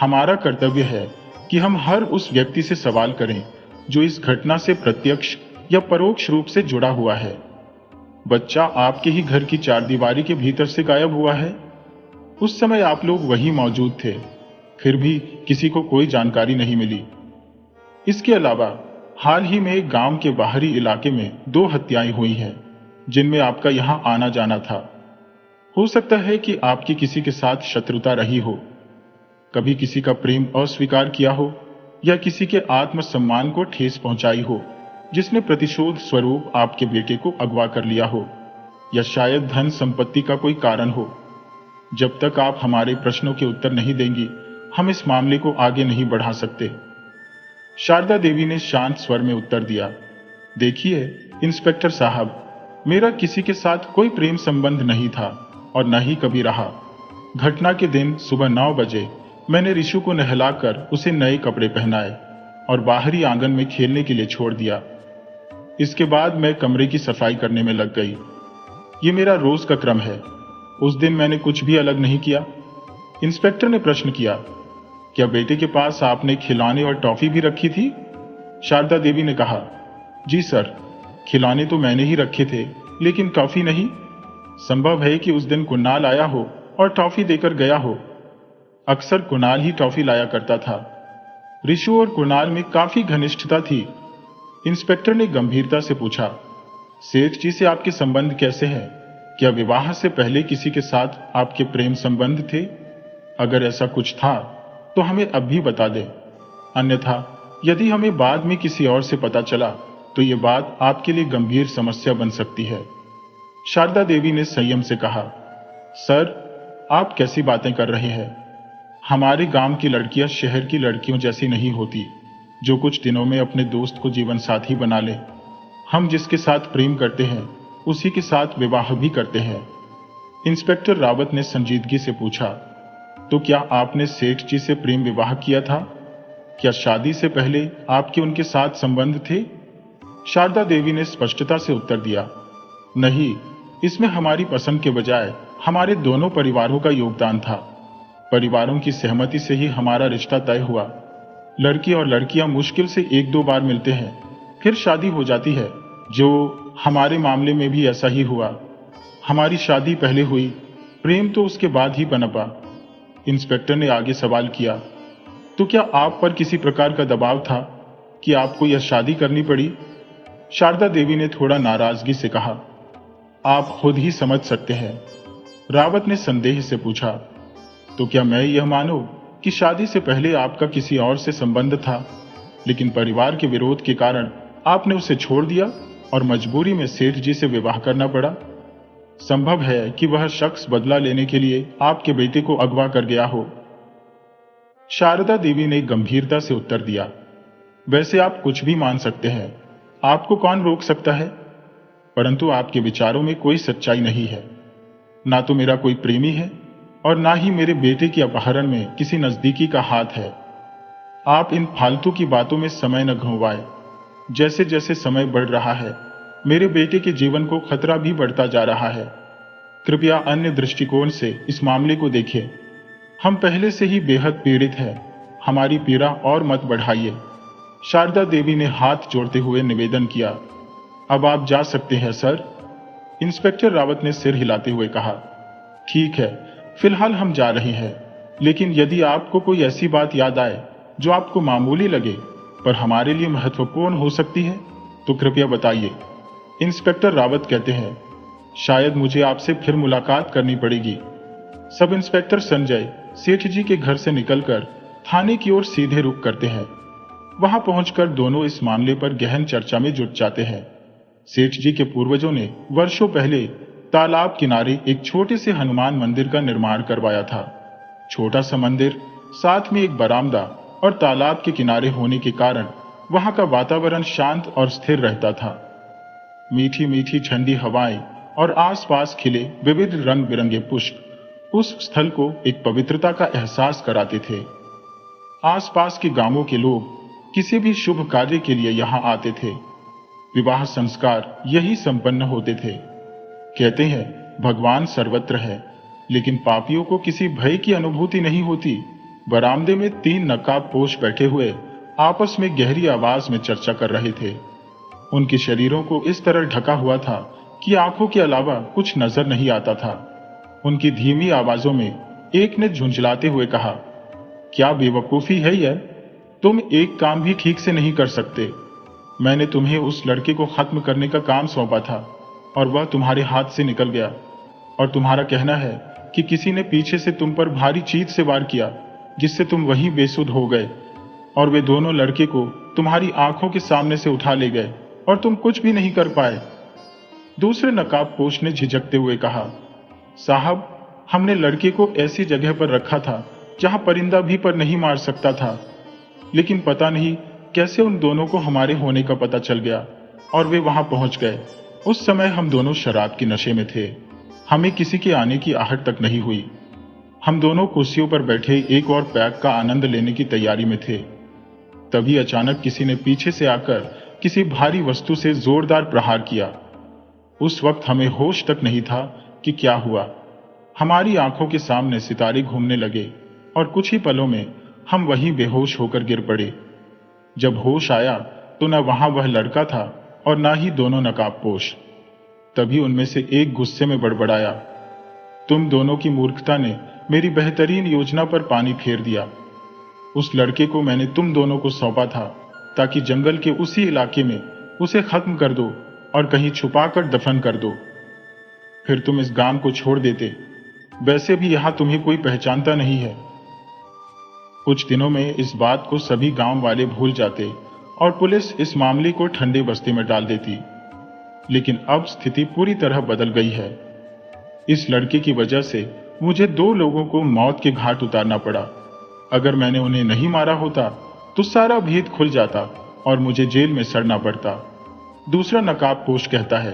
हमारा कर्तव्य है कि हम हर उस व्यक्ति से सवाल करें जो इस घटना से प्रत्यक्ष या परोक्ष रूप से जुड़ा हुआ है। बच्चा आपके ही घर की चारदीवारी के भीतर से गायब हुआ है। उस समय आप लोग वहीं मौजूद थे, फिर भी किसी को कोई जानकारी नहीं मिली। इसके अलावा हाल ही में एक गांव के बाहरी इलाके में 2 हत्याएं हुई हैं, जिनमें आपका यहां आना जाना था। हो सकता है कि आपकी किसी के साथ शत्रुता रही हो, कभी किसी का प्रेम अस्वीकार किया हो या किसी के आत्मसम्मान को ठेस पहुंचाई हो, जिसने प्रतिशोध स्वरूप आपके बेटे को अगवा कर लिया हो, या शायद धन संपत्ति का कोई कारण हो। जब तक आप हमारे प्रश्नों के उत्तर नहीं देंगी, हम इस मामले को आगे नहीं बढ़ा सकते। शारदा देवी ने शांत स्वर में उत्तर दिया, देखिए इंस्पेक्टर साहब, मेरा किसी के साथ कोई प्रेम संबंध नहीं था और न ही कभी रहा। घटना के दिन सुबह 9 बजे मैंने रिशु को नहलाकर उसे नए कपड़े पहनाए और बाहरी आंगन में खेलने के लिए छोड़ दिया। इसके बाद मैं कमरे की सफाई करने में लग गई। ये मेरा रोज का क्रम है। उस दिन मैंने कुछ भी अलग नहीं किया। इंस्पेक्टर ने प्रश्न किया, क्या बेटे के पास आपने खिलौने और टॉफी भी रखी थी? शारदा देवी ने कहा, जी सर, खिलौने तो मैंने ही रखे थे, लेकिन टॉफी नहीं। संभव है कि उस दिन कुणाल आया हो और टॉफी देकर गया हो। अक्सर कुणाल ही टॉफी लाया करता था। रिशु और कुणाल में काफी घनिष्ठता थी। इंस्पेक्टर ने गंभीरता से पूछा, सेठ जी से आपके संबंध कैसे हैं? क्या विवाह से पहले किसी के साथ आपके प्रेम संबंध थे? अगर ऐसा कुछ था तो हमें अब भी बता दें, अन्यथा यदि हमें बाद में किसी और से पता चला तो ये बात आपके लिए गंभीर समस्या बन सकती है। शारदा देवी ने संयम से कहा, सर, आप कैसी बातें कर रहे हैं? हमारे गांव की लड़कियां शहर की लड़कियों जैसी नहीं होती, जो कुछ दिनों में अपने दोस्त को जीवन साथी बना ले। हम जिसके साथ प्रेम करते हैं उसी के साथ विवाह भी करते हैं। इंस्पेक्टर रावत ने संजीदगी से पूछा, तो क्या आपने सेठ जी से प्रेम विवाह किया था? क्या शादी से पहले आपके उनके साथ संबंध थे? शारदा देवी ने स्पष्टता से उत्तर दिया, नहीं, इसमें हमारी पसंद के बजाय हमारे दोनों परिवारों का योगदान था। परिवारों की सहमति से ही हमारा रिश्ता तय हुआ। लड़की और लड़कियां मुश्किल से 1-2 बार मिलते हैं, फिर शादी हो जाती है, जो हमारे मामले में भी ऐसा ही हुआ। हमारी शादी पहले हुई, प्रेम तो उसके बाद ही पनपा। इंस्पेक्टर ने आगे सवाल किया, तो क्या आप पर किसी प्रकार का दबाव था कि आपको यह शादी करनी पड़ी? शारदा देवी ने थोड़ा नाराजगी से कहा, आप खुद ही समझ सकते हैं। रावत ने संदेह से पूछा, तो क्या मैं यह मानूं कि शादी से पहले आपका किसी और से संबंध था, लेकिन परिवार के विरोध के कारण आपने उसे छोड़ दिया और मजबूरी में सेठ जी से विवाह करना पड़ा? संभव है कि वह शख्स बदला लेने के लिए आपके बेटे को अगवा कर गया हो। शारदा देवी ने गंभीरता से उत्तर दिया, वैसे आप कुछ भी मान सकते हैं, आपको कौन रोक सकता है? परंतु आपके विचारों में कोई सच्चाई नहीं है। ना तो मेरा कोई प्रेमी है और ना ही मेरे बेटे के अपहरण में किसी नजदीकी का हाथ है। आप इन फालतू की बातों में समय न घुमाएं। जैसे जैसे समय बढ़ रहा है, मेरे बेटे के जीवन को खतरा भी बढ़ता जा रहा है। कृपया अन्य दृष्टिकोण से इस मामले को देखें। हम पहले से ही बेहद पीड़ित हैं। हमारी पीड़ा और मत बढ़ाइए। शारदा देवी ने हाथ जोड़ते हुए निवेदन किया। अब आप जा सकते हैं सर, इंस्पेक्टर रावत ने सिर हिलाते हुए कहा। ठीक है, फिलहाल हम जा रहे हैं, लेकिन यदि आपको कोई ऐसी बात याद आए जो आपको मामूली लगे पर हमारे लिए महत्वपूर्ण हो सकती है, तो कृपया बताइए, इंस्पेक्टर रावत कहते हैं। शायद मुझे आपसे फिर मुलाकात करनी पड़ेगी। सब इंस्पेक्टर संजय सेठ जी के घर से निकलकर थाने की ओर सीधे रुख करते हैं। वहां पहुंचकर दोनों इस मामले पर गहन चर्चा में जुट जाते हैं। सेठ जी के पूर्वजों ने वर्षों पहले तालाब किनारे एक छोटे से हनुमान मंदिर का निर्माण करवाया था। छोटा सा मंदिर, साथ में एक बरामदा और तालाब के किनारे होने के कारण वहां का वातावरण शांत और स्थिर रहता था। मीठी मीठी ठंडी हवाएं और आसपास खिले विविध रंग बिरंगे पुष्प उस स्थल को एक पवित्रता का एहसास कराते थे। आसपास के गांवों के लोग किसी भी शुभ कार्य के लिए यहां आते थे। विवाह संस्कार यही संपन्न होते थे। कहते हैं भगवान सर्वत्र है, लेकिन पापियों को किसी भय की अनुभूति नहीं होती। बरामदे में 3 नकाबपोश बैठे हुए आपस में गहरी आवाज में चर्चा कर रहे थे। उनके शरीरों को इस तरह ढका हुआ था कि आंखों के अलावा कुछ नजर नहीं आता था। उनकी धीमी आवाजों में एक ने झुंझलाते हुए कहा, क्या बेवकूफी है यह? तुम एक काम भी ठीक से नहीं कर सकते। मैंने तुम्हें उस लड़के को खत्म करने का काम सौंपा था और वह तुम्हारे हाथ से निकल गया, और तुम्हारा कहना है कि किसी ने पीछे से तुम पर भारी चीज से वार किया, जिससे तुम वहीं बेसुध हो गए, और वे दोनों लड़के को तुम्हारी आंखों के सामने से उठा ले गए और तुम कुछ भी नहीं कर पाए। दूसरे नकाबपोश ने झिझकते हुए कहा, साहब, हमने लड़के को ऐसी जगह पर रखा था जहां परिंदा भी पर नहीं मार सकता था, लेकिन पता नहीं कैसे उन दोनों को हमारे होने का पता चल गया और वे वहां पहुंच गए। उस समय हम दोनों शराब के नशे में थे। हमें किसी के आने की आहट तक नहीं हुई। हम दोनों कुर्सियों पर बैठे एक और पैक का आनंद लेने की तैयारी में थे। तभी अचानक किसी ने पीछे से आकर किसी भारी वस्तु से जोरदार प्रहार किया। उस वक्त हमें होश तक नहीं था कि क्या हुआ। हमारी आंखों के सामने सितारे घूमने लगे और कुछ ही पलों में हम वहीं बेहोश होकर गिर पड़े। जब होश आया तो न वहां वह लड़का था और न ही दोनों नकाबपोश। तभी उनमें से एक गुस्से में बड़बड़ाया, तुम दोनों की मूर्खता ने मेरी बेहतरीन योजना पर पानी फेर दिया। उस लड़के को मैंने तुम दोनों को सौंपा था ताकि जंगल के उसी इलाके में उसे खत्म कर दो और कहीं छुपाकर दफन कर दो। फिर तुम इस गांव को छोड़ देते। वैसे भी यहां तुम्हें कोई पहचानता नहीं है। कुछ दिनों में इस बात को सभी गांव वाले भूल जाते और पुलिस इस मामले को ठंडे बस्ते में डाल देती। लेकिन अब स्थिति पूरी तरह बदल गई है। इस लड़के की वजह से मुझे 2 लोगों को मौत के घाट उतारना पड़ा। अगर मैंने उन्हें नहीं मारा होता तो सारा भेद खुल जाता और मुझे जेल में सड़ना पड़ता। दूसरा नकाबपोश कहता है,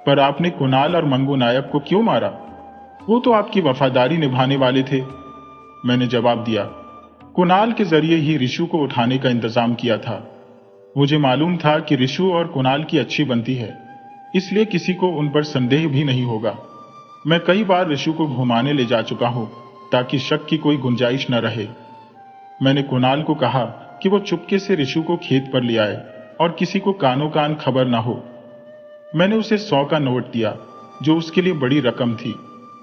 पर आपने कुणाल और मंगू नायक को क्यों मारा? वो तो आपकी वफादारी निभाने वाले थे। मैंने जवाब दिया, कुणाल के जरिए ही ऋषु को उठाने का इंतजाम किया था। मुझे मालूम था कि ऋषु और कुणाल की अच्छी बनती है, इसलिए किसी को उन पर संदेह भी नहीं होगा। मैं कई बार ऋषु को घुमाने ले जा चुका हूं ताकि शक की कोई गुंजाइश न रहे। मैंने कुणाल को कहा कि वो चुपके से ऋषु को खेत पर ले आए और किसी को कानो कान खबर ना हो। मैंने उसे 100 का नोट दिया, जो उसके लिए बड़ी रकम थी।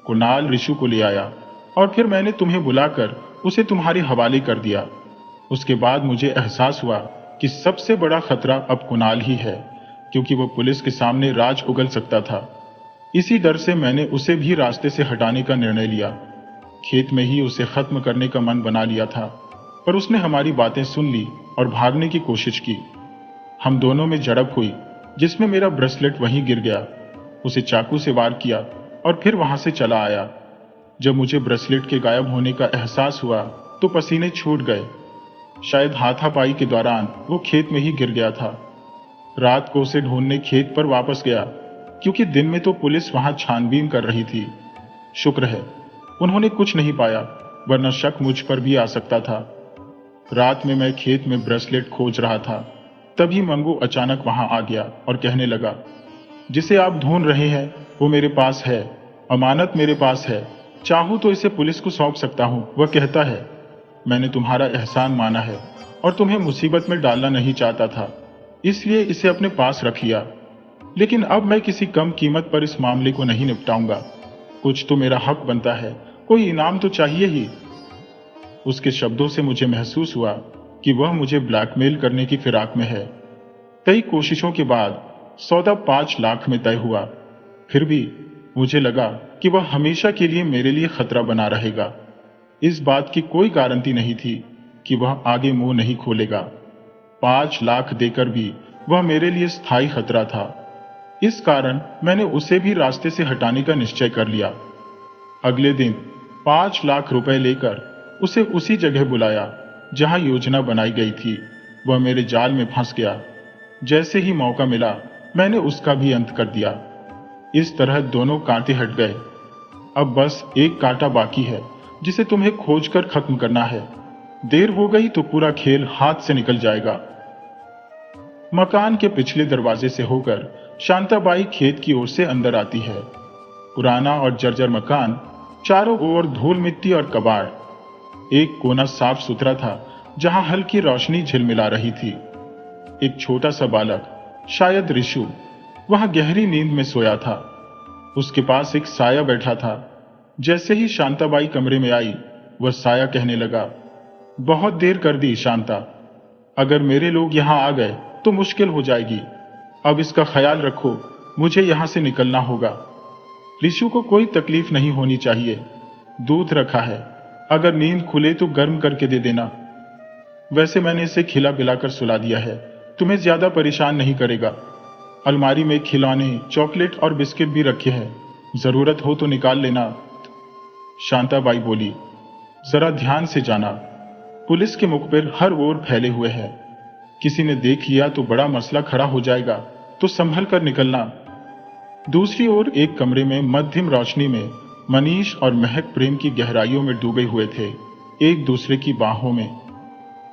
कुणाल ऋषु को ले आया और फिर मैंने तुम्हें बुलाकर उसे तुम्हारे हवाले कर दिया। उसके बाद मुझे एहसास हुआ कि सबसे बड़ा खतरा अब कुणाल ही है, क्योंकि वो पुलिस के सामने राज उगल सकता था। इसी डर से मैंने उसे भी रास्ते से हटाने का निर्णय लिया। खेत में ही उसे खत्म करने का मन बना लिया था, पर उसने हमारी बातें सुन ली और भागने की कोशिश की। हम दोनों में झड़प हुई, जिसमें मेरा ब्रेसलेट वहीं गिर गया। उसे चाकू से वार किया और फिर वहां से चला आया। जब मुझे ब्रेसलेट के गायब होने का एहसास हुआ तो पसीने छूट गए। शायद हाथापाई के दौरान वो खेत में ही गिर गया था। रात को उसे ढूंढने खेत पर वापस गया, क्योंकि दिन में तो पुलिस वहां छानबीन कर रही थी। शुक्र है उन्होंने कुछ नहीं पाया, वरना शक मुझ पर भी आ सकता था। रात में मैं खेत में ब्रेसलेट खोज रहा था, तभी मंगू अचानक वहां आ गया और कहने लगा, जिसे आप ढूंढ रहे हैं वो मेरे पास है, अमानत मेरे पास है, चाहूं तो इसे पुलिस को सौंप सकता हूं। वह कहता है, मैंने तुम्हारा एहसान माना है और तुम्हें मुसीबत में डालना नहीं चाहता था, इसलिए इसे अपने पास रख लिया। लेकिन अब मैं किसी कम कीमत पर इस मामले को नहीं निपटाऊंगा। कुछ तो मेरा हक बनता है, कोई इनाम तो चाहिए ही। उसके शब्दों से मुझे महसूस हुआ कि वह मुझे ब्लैकमेल करने की फिराक में है। कई कोशिशों के बाद सौदा 5 लाख में तय हुआ। फिर भी मुझे लगा कि वह हमेशा के लिए मेरे लिए खतरा बना रहेगा। इस बात की कोई गारंटी नहीं थी कि वह आगे मुंह नहीं खोलेगा। 5 लाख देकर भी वह मेरे लिए स्थायी खतरा था। इस कारण मैंने उसे भी रास्ते से हटाने का निश्चय कर लिया। अगले दिन 5 लाख रुपए लेकर उसे उसी जगह बुलाया जहां योजना बनाई गई थी। वह मेरे जाल में फंस गया। जैसे ही मौका मिला मैंने उसका भी अंत कर दिया। इस तरह दोनों कांटे हट गए। अब बस एक कांटा बाकी है जिसे तुम्हें खोजकर खत्म करना है। देर हो गई तो पूरा खेल हाथ से निकल जाएगा। मकान के पिछले दरवाजे से होकर शांताबाई खेत की ओर से अंदर आती है। पुराना और जर्जर मकान, चारों ओर धूल मिट्टी और कबाड़। एक कोना साफ सुथरा था जहां हल्की रोशनी झिलमिला रही थी। एक छोटा सा बालक, शायद रिशु, वहां गहरी नींद में सोया था। उसके पास एक साया बैठा था। जैसे ही शांताबाई कमरे में आई, वह साया कहने लगा, बहुत देर कर दी शांता, अगर मेरे लोग यहां आ गए तो मुश्किल हो जाएगी। अब इसका ख्याल रखो, मुझे यहां से निकलना होगा। रिशु को कोई तकलीफ नहीं होनी चाहिए। दूध रखा है, अगर नींद खुले तो गर्म करके दे देना। वैसे मैंने इसे खिला पिलाकर सुला दिया है, तुम्हें ज्यादा परेशान नहीं करेगा। अलमारी में खिलौने, चॉकलेट और बिस्किट भी रखे हैं, जरूरत हो तो निकाल लेना। शांताबाई बोली, जरा ध्यान से जाना, पुलिस के मुखबिर हर ओर फैले हुए हैं। किसी ने देख लिया तो बड़ा मसला खड़ा हो जाएगा, तो संभल कर निकलना। दूसरी ओर एक कमरे में मध्यम रोशनी में मनीष और महक प्रेम की गहराइयों में डूबे हुए थे, एक दूसरे की बाहों में।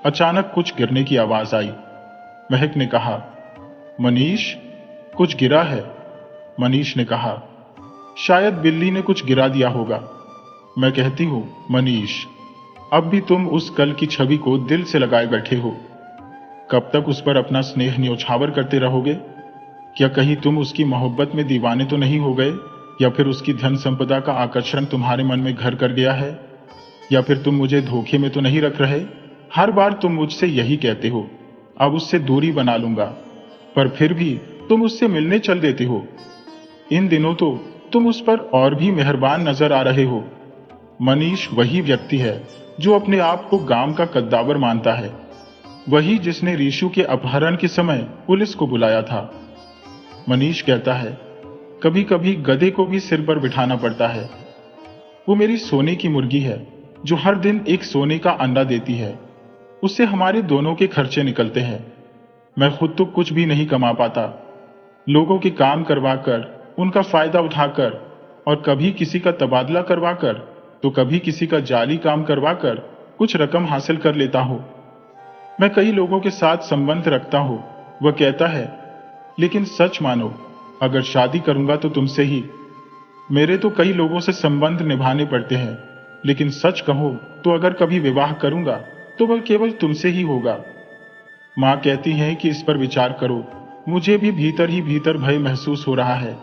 अचानक कुछ गिरने की आवाज आई। महक ने कहा, मनीष, कुछ गिरा है। मनीष ने कहा, शायद बिल्ली ने कुछ गिरा दिया होगा। मैं कहती हूं, मनीष, अब भी तुम उस कल की छवि को दिल से लगाए बैठे हो। कब तक उस पर अपना स्नेह न्योछावर करते रहोगे? क्या कहीं तुम उसकी मोहब्बत में दीवाने तो नहीं हो गए? या फिर उसकी धन संपदा का आकर्षण तुम्हारे मन में घर कर गया है? या फिर तुम मुझे धोखे में तो नहीं रख रहे? हर बार तुम मुझसे यही कहते हो, अब उससे दूरी बना लूंगा, पर फिर भी तुम उससे मिलने चल देते हो। इन दिनों तो तुम उस पर और भी मेहरबान नजर आ रहे हो। मनीष वही व्यक्ति है जो अपने आप को गांव का कद्दावर मानता है, वही जिसने रीशु के अपहरण के समय पुलिस को बुलाया था। मनीष कहता है, कभी कभी गधे को भी सिर पर बिठाना पड़ता है। वो मेरी सोने की मुर्गी है जो हर दिन एक सोने का अंडा देती है। उससे हमारे दोनों के खर्चे निकलते हैं। मैं खुद तो कुछ भी नहीं कमा पाता, लोगों के काम करवाकर, उनका फायदा उठाकर, और कभी किसी का तबादला करवाकर तो कभी किसी का जाली काम करवाकर कुछ रकम हासिल कर लेता हूं। मैं कई लोगों के साथ संबंध रखता हूं, वह कहता है, लेकिन सच मानो, अगर शादी करूंगा तो तुमसे ही। मेरे तो कई लोगों से संबंध निभाने पड़ते हैं, लेकिन सच कहो तो अगर कभी विवाह करूंगा तो वह केवल तुमसे ही होगा। मां कहती है कि इस पर विचार करो। मुझे भी भीतर ही भीतर भय महसूस हो रहा है।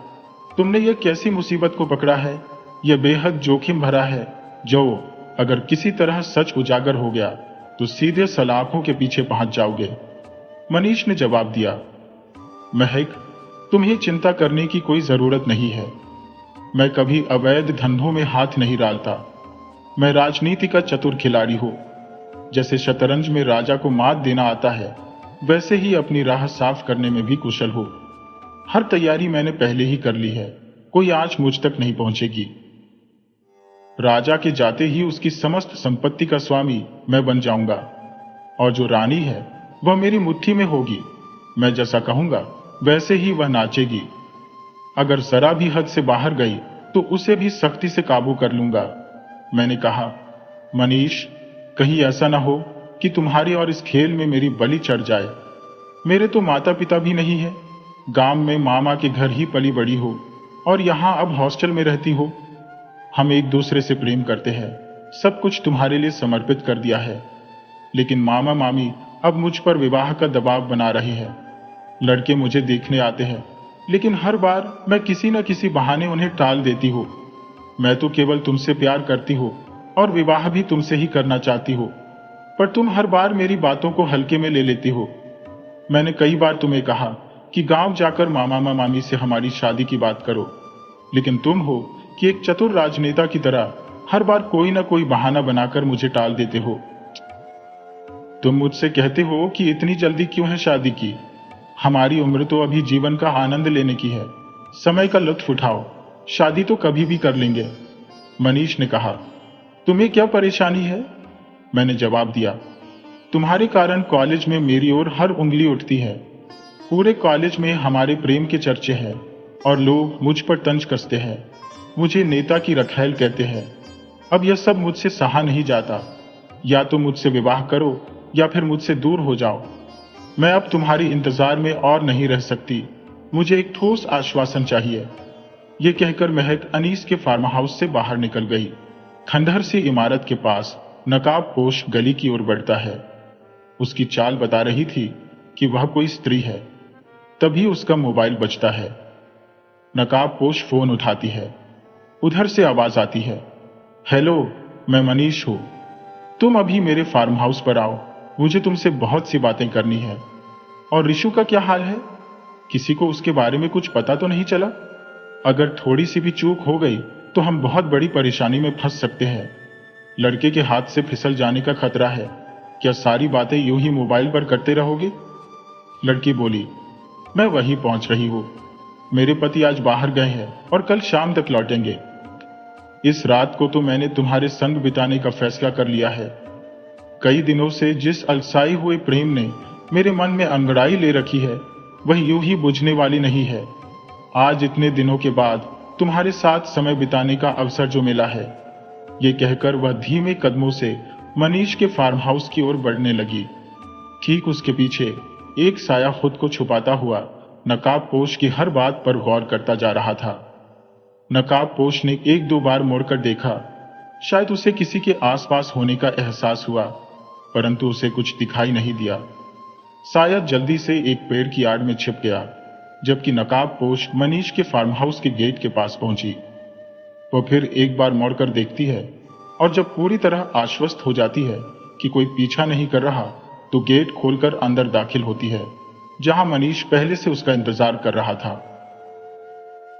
तुमने यह कैसी मुसीबत को पकड़ा है? यह बेहद जोखिम भरा है, जो अगर किसी तरह सच उजागर हो गया तो सीधे सलाखों के पीछे पहुंच जाओगे। मनीष ने जवाब दिया, महक, तुम्हें चिंता करने की कोई जरूरत नहीं है। मैं कभी अवैध धंधों में हाथ नहीं डालता। मैं राजनीति का चतुर खिलाड़ी हूं। जैसे शतरंज में राजा को मात देना आता है, वैसे ही अपनी राह साफ करने में भी कुशल हूं। हर तैयारी मैंने पहले ही कर ली है, कोई आंच मुझ तक नहीं पहुंचेगी। राजा के जाते ही उसकी समस्त संपत्ति का स्वामी मैं बन जाऊंगा। और जो रानी है वह मेरी मुट्ठी में होगी। मैं जैसा कहूंगा वैसे ही वह नाचेगी। अगर जरा भी हद से बाहर गई तो उसे भी सख्ती से काबू कर लूंगा। मैंने कहा, मनीष, कहीं ऐसा ना हो कि तुम्हारी और इस खेल में मेरी बलि चढ़ जाए। मेरे तो माता पिता भी नहीं है। गांव में मामा के घर ही पली बड़ी हो और यहां अब हॉस्टल में रहती हो। हम एक दूसरे से प्रेम करते हैं, सब कुछ तुम्हारे लिए समर्पित कर दिया है, लेकिन मामा मामी अब मुझ पर विवाह का दबाव बना रहे हैं। लड़के मुझे देखने आते हैं, लेकिन हर बार मैं किसी न किसी बहाने उन्हें टाल देती हूँ। मैं तो केवल तुमसे प्यार करती हूँ और विवाह भी तुमसे ही करना चाहती हूँ, पर तुम हर बार मेरी बातों को हल्के में ले लेती हो। मैंने कई बार तुम्हें कहा कि गांव जाकर मामा मामी से हमारी शादी की बात करो, लेकिन तुम हो कि एक चतुर राजनेता की तरह हर बार कोई ना कोई बहाना बनाकर मुझे टाल देते हो। तुम मुझसे कहते हो कि इतनी जल्दी क्यों है शादी की। हमारी उम्र तो अभी जीवन का आनंद लेने की है। समय का लुत्फ उठाओ, शादी तो कभी भी कर लेंगे। मनीष ने कहा, तुम्हें क्या परेशानी है? मैंने जवाब दिया, तुम्हारे कारण कॉलेज में मेरी ओर हर उंगली उठती है। पूरे कॉलेज में हमारे प्रेम के चर्चे हैं और लोग मुझ पर तंज कसते हैं, मुझे नेता की रखैल कहते हैं। अब यह सब मुझसे सहा नहीं जाता। या तो मुझसे विवाह करो या फिर मुझसे दूर हो जाओ। मैं अब तुम्हारी इंतजार में और नहीं रह सकती। मुझे एक ठोस आश्वासन चाहिए। ये कहकर महक अनीस के फार्म हाउस से बाहर निकल गई। खंडहर सी इमारत के पास नकाबपोश गली की ओर बढ़ता है। उसकी चाल बता रही थी कि वह कोई स्त्री है। तभी उसका मोबाइल बजता है। नकाबपोश फोन उठाती है। उधर से आवाज आती है, हेलो, मैं मनीष हूं। तुम अभी मेरे फार्म हाउस पर आओ, मुझे तुमसे बहुत सी बातें करनी है। और रिशु का क्या हाल है? किसी को उसके बारे में कुछ पता तो नहीं चला? अगर थोड़ी सी भी चूक हो गई तो हम बहुत बड़ी परेशानी में फंस सकते हैं। लड़के के हाथ से फिसल जाने का खतरा है। क्या सारी बातें यूं ही मोबाइल पर करते रहोगे? लड़की बोली, मैं वहीं पहुंच रही हूं। मेरे पति आज बाहर गए हैं और कल शाम तक लौटेंगे। इस रात को तो मैंने तुम्हारे संग बिताने का फैसला कर लिया है। कई दिनों से जिस अलसाई हुए प्रेम ने मेरे मन में अंगड़ाई ले रखी है, वह यूं ही बुझने वाली नहीं है। आज इतने दिनों के बाद तुम्हारे साथ समय बिताने का अवसर जो मिला है। ये कहकर वह धीमे कदमों से मनीष के फार्म हाउस की ओर बढ़ने लगी। ठीक उसके पीछे एक साया खुद को छुपाता हुआ नकाबपोश की हर बात पर गौर करता जा रहा था। नकाबपोश ने एक दो बार मुड़कर देखा। शायद उसे किसी के आसपास होने का एहसास हुआ, परंतु उसे कुछ दिखाई नहीं दिया। साया जल्दी से एक पेड़ की आड़ में छिप गया, जबकि नकाबपोश मनीष के फार्म हाउस के गेट के पास पहुंची। वह फिर एक बार मुड़कर देखती है और जब पूरी तरह आश्वस्त हो जाती है कि कोई पीछा नहीं कर रहा, तो गेट खोलकर अंदर दाखिल होती है, जहां मनीष पहले से उसका इंतजार कर रहा था।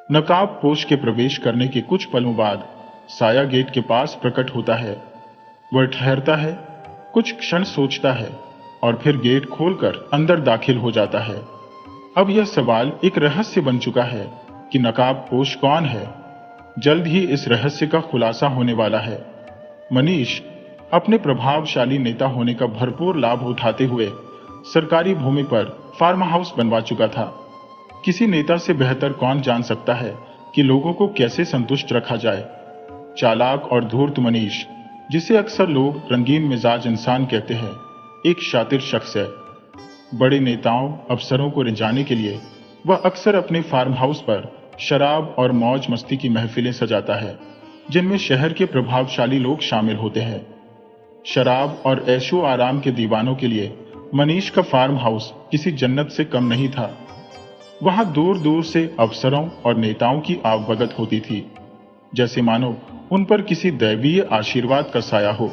नकाबपोश के प्रवेश करने के कुछ पलों बाद साया गेट के पास प्रकट होता है। वह ठहरता है, कुछ क्षण सोचता है और फिर गेट खोलकर अंदर दाखिल हो जाता है। अब यह सवाल एक रहस्य बन चुका है कि नकाबपोश कौन है। जल्द ही इस रहस्य का खुलासा होने वाला है। मनीष अपने प्रभावशाली नेता होने का भरपूर लाभ उठाते हुए सरकारी भूमि पर फार्म हाउस बनवा चुका था। किसी नेता से बेहतर कौन जान सकता है कि लोगों को कैसे संतुष्ट रखा जाए। चालाक और धूर्त मनीष, जिसे अक्सर लोग रंगीन मिजाज इंसान कहते हैं, एक शातिर शख्स है। बड़े नेताओं अफसरों को रिझाने के लिए वह अक्सर अपने फार्म हाउस पर शराब और मौज मस्ती की महफिलें सजाता है, जिनमें शहर के प्रभावशाली लोग शामिल होते हैं। शराब और ऐशो आराम के दीवानों के लिए मनीष का फार्म हाउस किसी जन्नत से कम नहीं था। वहां दूर दूर से अफसरों और नेताओं की आवभगत होती थी, जैसे मानो उन पर किसी दैवीय आशीर्वाद का साया हो।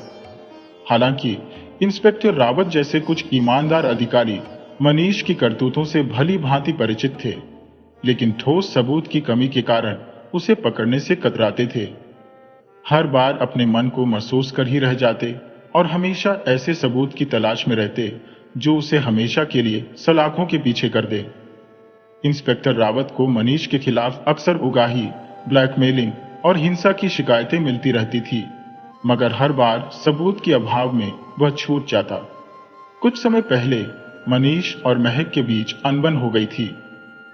हालांकि इंस्पेक्टर रावत जैसे कुछ ईमानदार अधिकारी मनीष की करतूतों से भली भांति परिचित थे, लेकिन ठोस सबूत की कमी के कारण उसे पकड़ने से कतराते थे। हर बार अपने मन को महसूस कर ही रह जाते और हमेशा ऐसे सबूत की तलाश में रहते जो उसे हमेशा के लिए सलाखों के पीछे कर दे। इंस्पेक्टर रावत को मनीष के खिलाफ अक्सर उगाही, ब्लैकमेलिंग और हिंसा की शिकायतें मिलती रहती थी, मगर हर बार सबूत के अभाव में वह छूट जाता। कुछ समय पहले मनीष और महक के बीच अनबन हो गई थी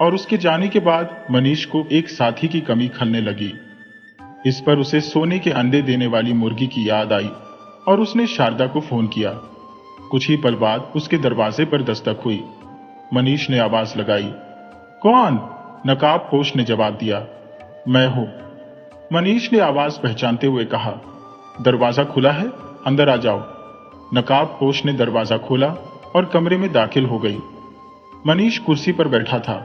और उसके जाने के बाद मनीष को एक साथी की कमी खलने लगी। इस पर उसे सोने के अंडे देने वाली मुर्गी की याद आई और उसने शारदा को फोन किया। कुछ ही पल बाद उसके दरवाजे पर दस्तक हुई। मनीष ने आवाज लगाई। कौन? नकाबपोश ने जवाब दिया। मैं हूं। मनीष ने आवाज पहचानते हुए कहा। दरवाजा खुला है, अंदर आ जाओ। नकाबपोश ने दरवाजा खोला और कमरे में दाखिल हो गई। मनीष कुर्सी पर बैठा था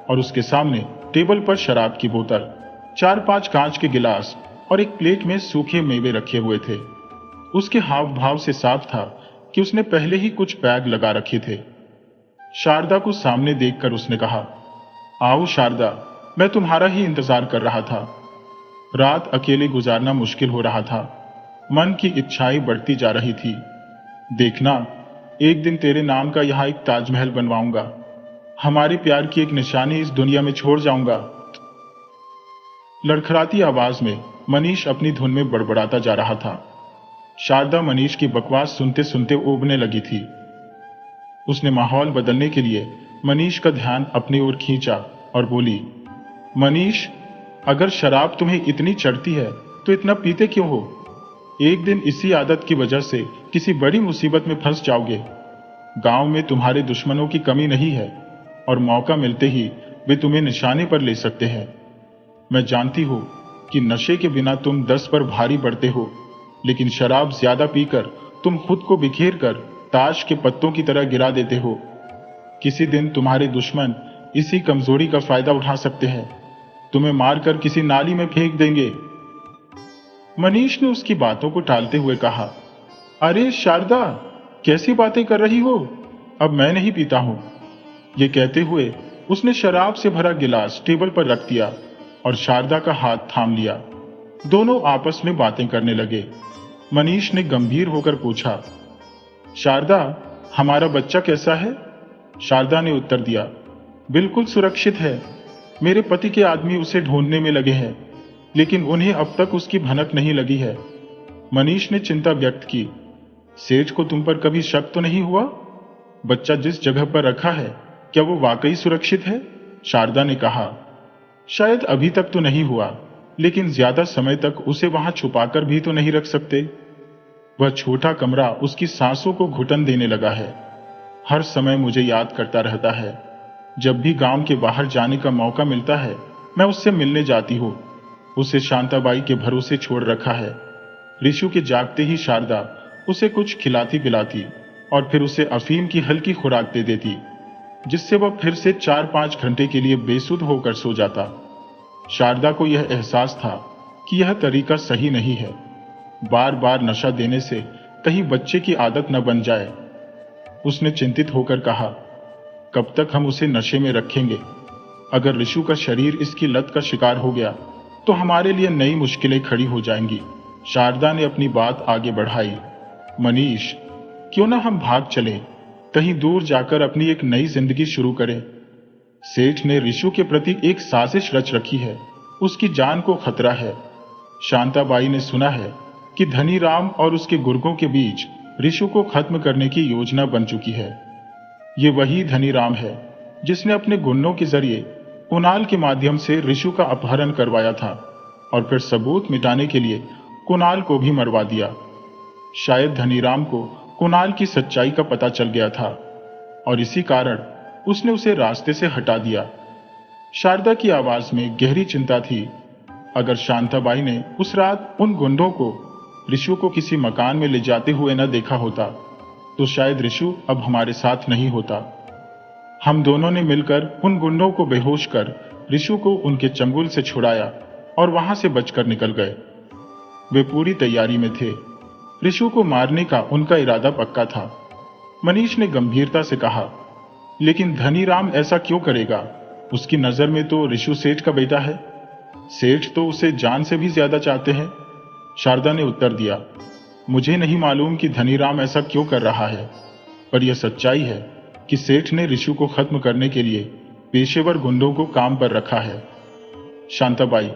और उसके सामने टेबल पर शराब की बोतल, 4-5 कांच के गिलास और एक प्लेट में सूखे मेवे रखे हुए थे। उसके हाव भाव से साफ था कि उसने पहले ही कुछ पैग लगा रखे थे। शारदा को सामने देखकर उसने कहा, आओ शारदा, मैं तुम्हारा ही इंतजार कर रहा था। रात अकेले गुजारना मुश्किल हो रहा था। मन की इच्छाएं बढ़ती जा रही थी। देखना, एक दिन तेरे नाम का यहां एक ताजमहल बनवाऊंगा। हमारे प्यार की एक निशानी इस दुनिया में छोड़ जाऊंगा। लड़खड़ाती आवाज में मनीष अपनी धुन में बड़बड़ाता जा रहा था। शारदा मनीष की बकवास सुनते सुनते ऊबने लगी थी। उसने माहौल बदलने के लिए मनीष का ध्यान अपनी ओर खींचा और बोली, मनीष, अगर शराब तुम्हें इतनी चढ़ती है तो इतना पीते क्यों हो? एक दिन इसी आदत की वजह से किसी बड़ी मुसीबत में फंस जाओगे। गांव में तुम्हारे दुश्मनों की कमी नहीं है और मौका मिलते ही वे तुम्हें निशाने पर ले सकते हैं। मैं जानती हूं कि नशे के बिना तुम 10 पर भारी पड़ते हो, लेकिन शराब ज्यादा पीकर तुम खुद को बिखेर कर ताश के पत्तों की तरह गिरा देते हो। किसी दिन तुम्हारे दुश्मन इसी कमजोरी का फायदा उठा सकते हैं। तुम्हें मारकर किसी नाली में फेंक देंगे। मनीष ने उसकी बातों को टालते हुए कहा, अरे शारदा, कैसी बातें कर रही हो? अब मैं नहीं पीता हूं। ये कहते हुए उसने शराब से भरा गिलास टेबल पर रख दिया और शारदा का हाथ थाम लिया। दोनों आपस में बातें करने लगे। मनीष ने गंभीर होकर पूछा, शारदा, हमारा बच्चा कैसा है? शारदा ने उत्तर दिया, बिल्कुल सुरक्षित है। मेरे पति के आदमी उसे ढूंढने में लगे हैं, लेकिन उन्हें अब तक उसकी भनक नहीं लगी है। मनीष ने चिंता व्यक्त की, सेठ को तुम पर कभी शक तो नहीं हुआ? बच्चा जिस जगह पर रखा है, क्या वो वाकई सुरक्षित है? शारदा ने कहा, शायद अभी तक तो नहीं हुआ, लेकिन ज्यादा समय तक उसे वहां छुपाकर भी तो नहीं रख सकते। वह छोटा कमरा उसकी सांसों को घुटन देने लगा है। हर समय मुझे याद करता रहता है। जब भी गांव के बाहर जाने का मौका मिलता है, मैं उससे मिलने जाती हूँ। उसे शांताबाई के भरोसे छोड़ रखा है। रिशु के जागते ही शारदा उसे कुछ खिलाती पिलाती और फिर उसे अफीम की हल्की खुराक दे देती, जिससे वह फिर से 4-5 घंटे के लिए बेसुध होकर सो जाता। शारदा को यह एहसास था कि यह तरीका सही नहीं है। बार बार नशा देने से कहीं बच्चे की आदत न बन जाए। उसने चिंतित होकर कहा, कब तक हम उसे नशे में रखेंगे? अगर रिशु का शरीर इसकी लत का शिकार हो गया तो हमारे लिए नई मुश्किलें खड़ी हो जाएंगी। शारदा ने अपनी बात आगे बढ़ाई, मनीष, क्यों ना हम भाग चलें, कहीं दूर जाकर अपनी एक नई जिंदगी शुरू करें। सेठ ने रिशु के प्रति एक साजिश रच रखी है। उसकी जान को खतरा है। शांताबाई ने सुना है कि धनीराम और उसके गुर्गों के बीच रिशु को खत्म करने की योजना बन चुकी है। ये वही धनीराम है जिसने अपने गुंडों के जरिए कुणाल के माध्यम से रिशु का अपहरण करवाया था और फिर सबूत मिटाने के लिए कुणाल को भी मरवा दिया। शायद धनीराम को कुणाल की सच्चाई का पता चल गया था और इसी कारण उसने उसे रास्ते से हटा दिया। शारदा की आवाज में गहरी चिंता थी। अगर शांताबाई ने उस रात उन गुंडों को रिशु को किसी मकान में ले जाते हुए न देखा होता तो शायद रिशु अब हमारे साथ नहीं होता। हम दोनों ने मिलकर उन गुंडों को बेहोश कर रिशु को उनके चंगुल से छुड़ाया और वहां से बचकर निकल गए। वे पूरी तैयारी में थे। रिशु को मारने का उनका इरादा पक्का था। मनीष ने गंभीरता से कहा, लेकिन धनीराम ऐसा क्यों करेगा? उसकी नजर में तो रिशु सेठ का बेटा है। सेठ तो उसे जान से भी ज्यादा चाहते हैं। शारदा ने उत्तर दिया, मुझे नहीं मालूम कि धनीराम ऐसा क्यों कर रहा है, पर यह सच्चाई है कि सेठ ने रिशु को खत्म करने के लिए पेशेवर गुंडों को काम पर रखा है। शांताबाई,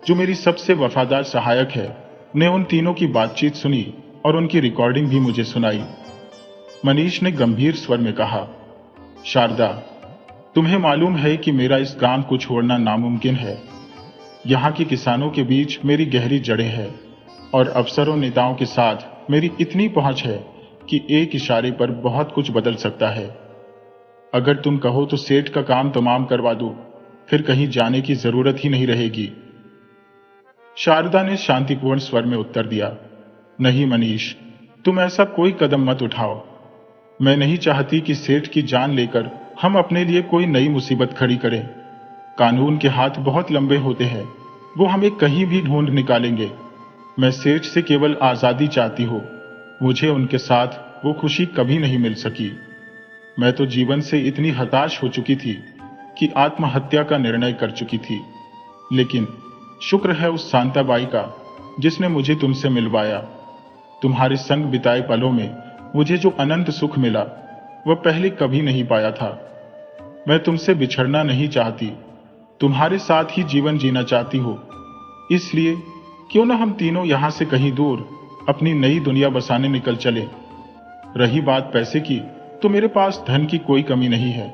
जो मेरी सबसे वफादार सहायक है, ने उन तीनों की बातचीत सुनी और उनकी रिकॉर्डिंग भी मुझे सुनाई। मनीष ने गंभीर स्वर में कहा, शारदा, तुम्हें मालूम है कि मेरा इस गांव को छोड़ना नामुमकिन है। यहाँ के किसानों के बीच मेरी गहरी जड़ें हैं और अफसरों नेताओं के साथ मेरी इतनी पहुंच है कि एक इशारे पर बहुत कुछ बदल सकता है। अगर तुम कहो तो सेठ का काम तमाम करवा दो, फिर कहीं जाने की जरूरत ही नहीं रहेगी। शारदा ने शांतिपूर्ण स्वर में उत्तर दिया, नहीं मनीष, तुम ऐसा कोई कदम मत उठाओ। मैं नहीं चाहती कि सेठ की जान लेकर हम अपने लिए कोई नई मुसीबत खड़ी करें। कानून के हाथ बहुत लंबे होते हैं, वो हमें कहीं भी ढूंढ निकालेंगे। मैं सेठ से केवल आजादी चाहती हूँ। मुझे उनके साथ वो खुशी कभी नहीं मिल सकी। मैं तो जीवन से इतनी हताश हो चुकी थी कि आत्महत्या का निर्णय कर चुकी थी। लेकिन शुक्र है उस शांताबाई का जिसने मुझे तुमसे मिलवाया। तुम्हारे संग बिताए पलों में मुझे जो अनंत सुख मिला वह पहले कभी नहीं पाया था। मैं तुमसे बिछड़ना नहीं चाहती, तुम्हारे साथ ही जीवन जीना चाहती हूँ। इसलिए क्यों न हम तीनों यहां से कहीं दूर अपनी नई दुनिया बसाने निकल चले। रही बात पैसे की, तो मेरे पास धन की कोई कमी नहीं है।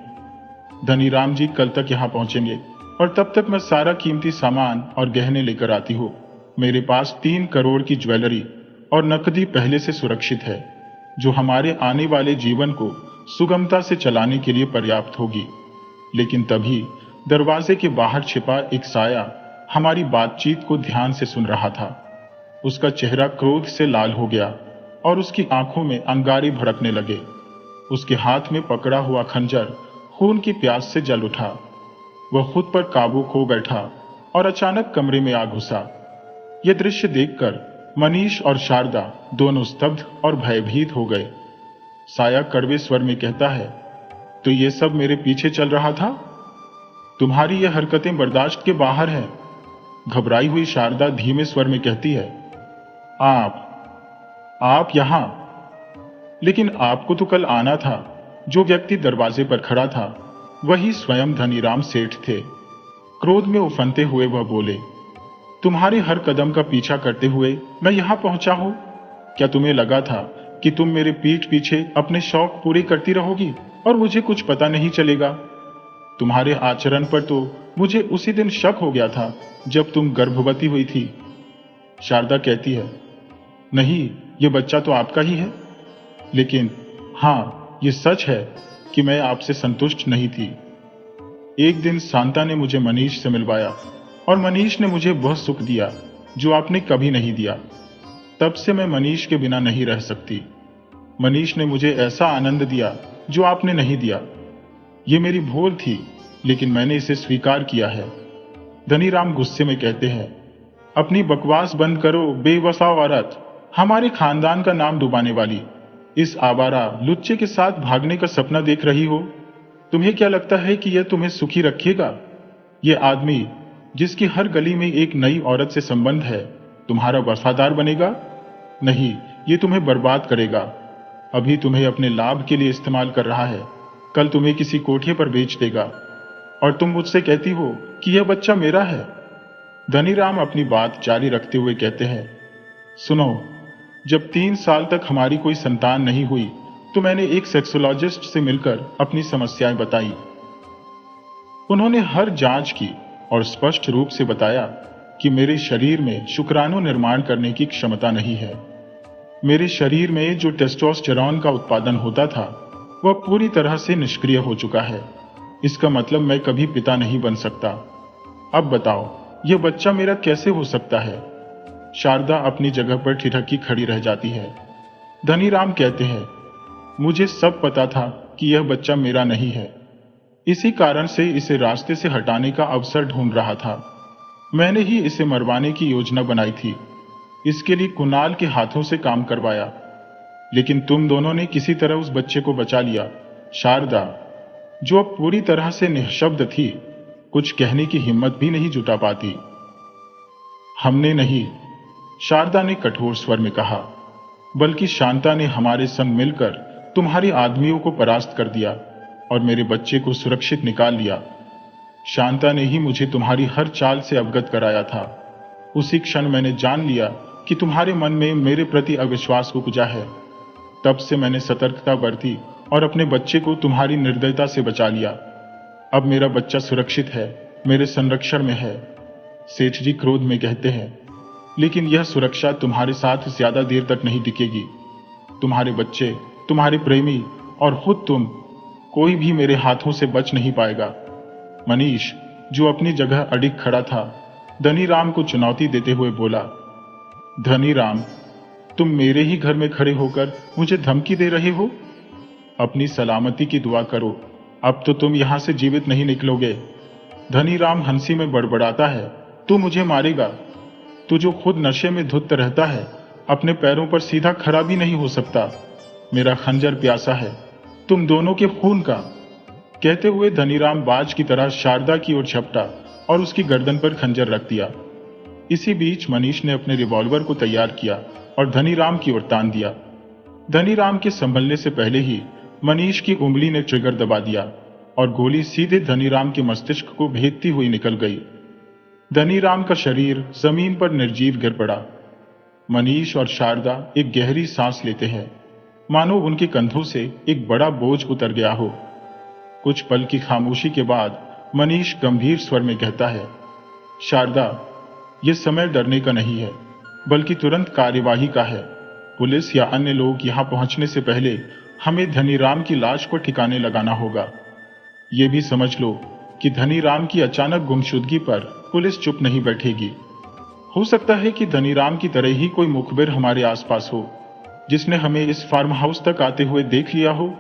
धनीराम जी कल तक यहाँ पहुंचेंगे और तब तक मैं सारा कीमती सामान और गहने लेकर आती हूँ। मेरे पास 3 करोड़ की ज्वेलरी और नकदी पहले से सुरक्षित है, जो हमारे आने वाले जीवन को सुगमता से चलाने के लिए पर्याप्त होगी। लेकिन तभी दरवाजे के बाहर छिपा एक साया हमारी बातचीत को ध्यान से सुन रहा था। उसका चेहरा क्रोध से लाल हो गया और उसकी आंखों में अंगारे भड़कने लगे। उसके हाथ में पकड़ा हुआ खंजर खून की प्यास से जल उठा। वह खुद पर काबू खो बैठा और अचानक कमरे में आ घुसा। यह दृश्य देखकर मनीष और शारदा दोनों स्तब्ध और भयभीत हो गए। साया कड़वे स्वर में कहता है, तो ये सब मेरे पीछे चल रहा था? तुम्हारी यह हरकतें बर्दाश्त के बाहर हैं। घबराई हुई शारदा धीमे स्वर में कहती है, आप यहां? लेकिन आपको तो कल आना था। जो व्यक्ति दरवाजे पर खड़ा था वही स्वयं धनीराम सेठ थे। क्रोध में उफनते हुए वह बोले, तुम्हारे हर कदम का पीछा करते हुए मैं यहां पहुंचा हूं। क्या तुम्हें लगा था कि तुम मेरे पीठ पीछे अपने शौक पूरे करती रहोगी और मुझे कुछ पता नहीं चलेगा? तुम्हारे आचरण पर तो मुझे उसी दिन शक हो गया था जब तुम गर्भवती हुई थी। शारदा कहती है, नहीं, ये बच्चा तो आपका ही है। लेकिन हाँ, ये सच है कि मैं आपसे संतुष्ट नहीं थी। एक दिन शांता ने मुझे मनीष से मिलवाया और मनीष ने मुझे वह सुख दिया जो आपने कभी नहीं दिया। तब से मैं मनीष के बिना नहीं रह सकती। मनीष ने मुझे ऐसा आनंद दिया जो आपने नहीं दिया। ये मेरी भूल थी, लेकिन मैंने इसे स्वीकार किया है। धनीराम गुस्से में कहते हैं, अपनी बकवास बंद करो बेवफा औरत। हमारे खानदान का नाम डुबाने वाली इस आवारा लुच्चे के साथ भागने का सपना देख रही हो? तुम्हें क्या लगता है कि यह तुम्हें सुखी रखेगा? यह आदमी जिसकी हर गली में एक नई औरत से संबंध है, तुम्हारा वफादार बनेगा? नहीं, ये तुम्हें बर्बाद करेगा। अभी तुम्हें अपने लाभ के लिए इस्तेमाल कर रहा है, कल तुम्हें किसी कोठे पर बेच देगा और तुम मुझसे कहती हो कि यह बच्चा मेरा है। धनीराम अपनी बात जारी रखते हुए कहते हैं, सुनो, जब 3 साल तक हमारी कोई संतान नहीं हुई तो मैंने एक सेक्सोलॉजिस्ट से मिलकर अपनी समस्याएं बताई। उन्होंने हर जांच की और स्पष्ट रूप से बताया कि मेरे शरीर में शुक्राणु निर्माण करने की क्षमता नहीं है। मेरे शरीर में जो टेस्टोस्टेरोन का उत्पादन होता था वह पूरी तरह से निष्क्रिय हो चुका है। इसका मतलब मैं कभी पिता नहीं बन सकता। अब बताओ, यह बच्चा मेरा कैसे हो सकता है? शारदा अपनी जगह पर ठिठकी खड़ी रह जाती है। धनीराम कहते हैं, मुझे सब पता था कि यह बच्चा मेरा नहीं है। इसी कारण से इसे रास्ते से हटाने का अवसर ढूंढ रहा था। मैंने ही इसे मरवाने की योजना बनाई थी। इसके लिए कुणाल के हाथों से काम करवाया, लेकिन तुम दोनों ने किसी तरह उस बच्चे को बचा लिया। शारदा, जो अब पूरी तरह से निःशब्द थी, कुछ कहने की हिम्मत भी नहीं जुटा पाती। हमने नहीं, शारदा ने कठोर स्वर में कहा, बल्कि शांता ने हमारे संग मिलकर तुम्हारे आदमियों को परास्त कर दिया और मेरे बच्चे को सुरक्षित निकाल लिया। शांता ने ही मुझे तुम्हारी हर चाल से अवगत कराया था। उसी क्षण मैंने जान लिया कि तुम्हारे मन में मेरे प्रति अविश्वास उपजा है। तब से मैंने सतर्कता बरती और अपने बच्चे को तुम्हारी निर्दयता से बचा लिया। अब मेरा बच्चा सुरक्षित है, मेरे संरक्षण में है, सेठ जी क्रोध में कहते हैं। लेकिन यह सुरक्षा तुम्हारे साथ ज्यादा देर तक नहीं टिकेगी। तुम्हारे बच्चे, तुम्हारे प्रेमी और खुद तुम, कोई भी मेरे हाथों से बच नहीं पाएगा। मनीष, जो अपनी जगह अडिग खड़ा था, धनीराम को चुनौती देते हुए बोला, धनीराम, तुम मेरे ही घर में खड़े होकर मुझे धमकी दे रहे हो? अपनी सलामती की दुआ करो, अब तो तुम यहां से जीवित नहीं निकलोगे। धनीराम हंसी में बड़बड़ाता है, तू मुझे मारेगा? तू जो खुद नशे में धुत रहता है, अपने पैरों पर सीधा खड़ा भी नहीं हो सकता। मेरा खंजर प्यासा है, तुम दोनों के खून का। कहते हुए धनीराम बाज की तरह शारदा की ओर झपटा और उसकी गर्दन पर खंजर रख दिया। इसी बीच मनीष ने अपने रिवॉल्वर को तैयार किया और धनीराम की ओर तान दिया। धनीराम के संभलने से पहले ही मनीष की उंगली ने ट्रिगर दबा दिया और गोली सीधे धनीराम के मस्तिष्क को भेदती हुई निकल गई। धनीराम का शरीर जमीन पर निर्जीव गिर पड़ा। मनीष और शारदा एक गहरी सांस लेते हैं, मानो उनके कंधों से एक बड़ा बोझ उतर गया हो। कुछ पल की खामोशी के बाद मनीष गंभीर स्वर में कहता है, शारदा, यह समय डरने का नहीं है, बल्कि तुरंत कार्यवाही का है। पुलिस या अन्य लोग यहां पहुंचने से पहले हमें धनीराम की लाश को ठिकाने लगाना होगा। ये भी समझ लो कि धनीराम की अचानक गुमशुदगी पर पुलिस चुप नहीं बैठेगी। हो सकता है कि धनीराम की तरह ही कोई मुखबिर हमारे आसपास हो, जिसने हमें इस फार्म हाउस तक आते हुए देख लिया हो।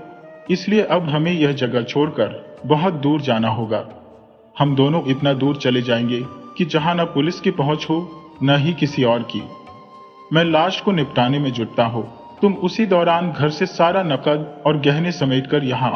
इसलिए अब हमें यह जगह छोड़कर बहुत दूर जाना होगा। हम दोनों इतना दूर चले जाएंगे कि जहां न पुलिस की पहुंच हो, न ही किसी और की। मैं लाश को निपटाने में जुटता हूं, तुम उसी दौरान घर से सारा नकद और गहने समेटकर यहां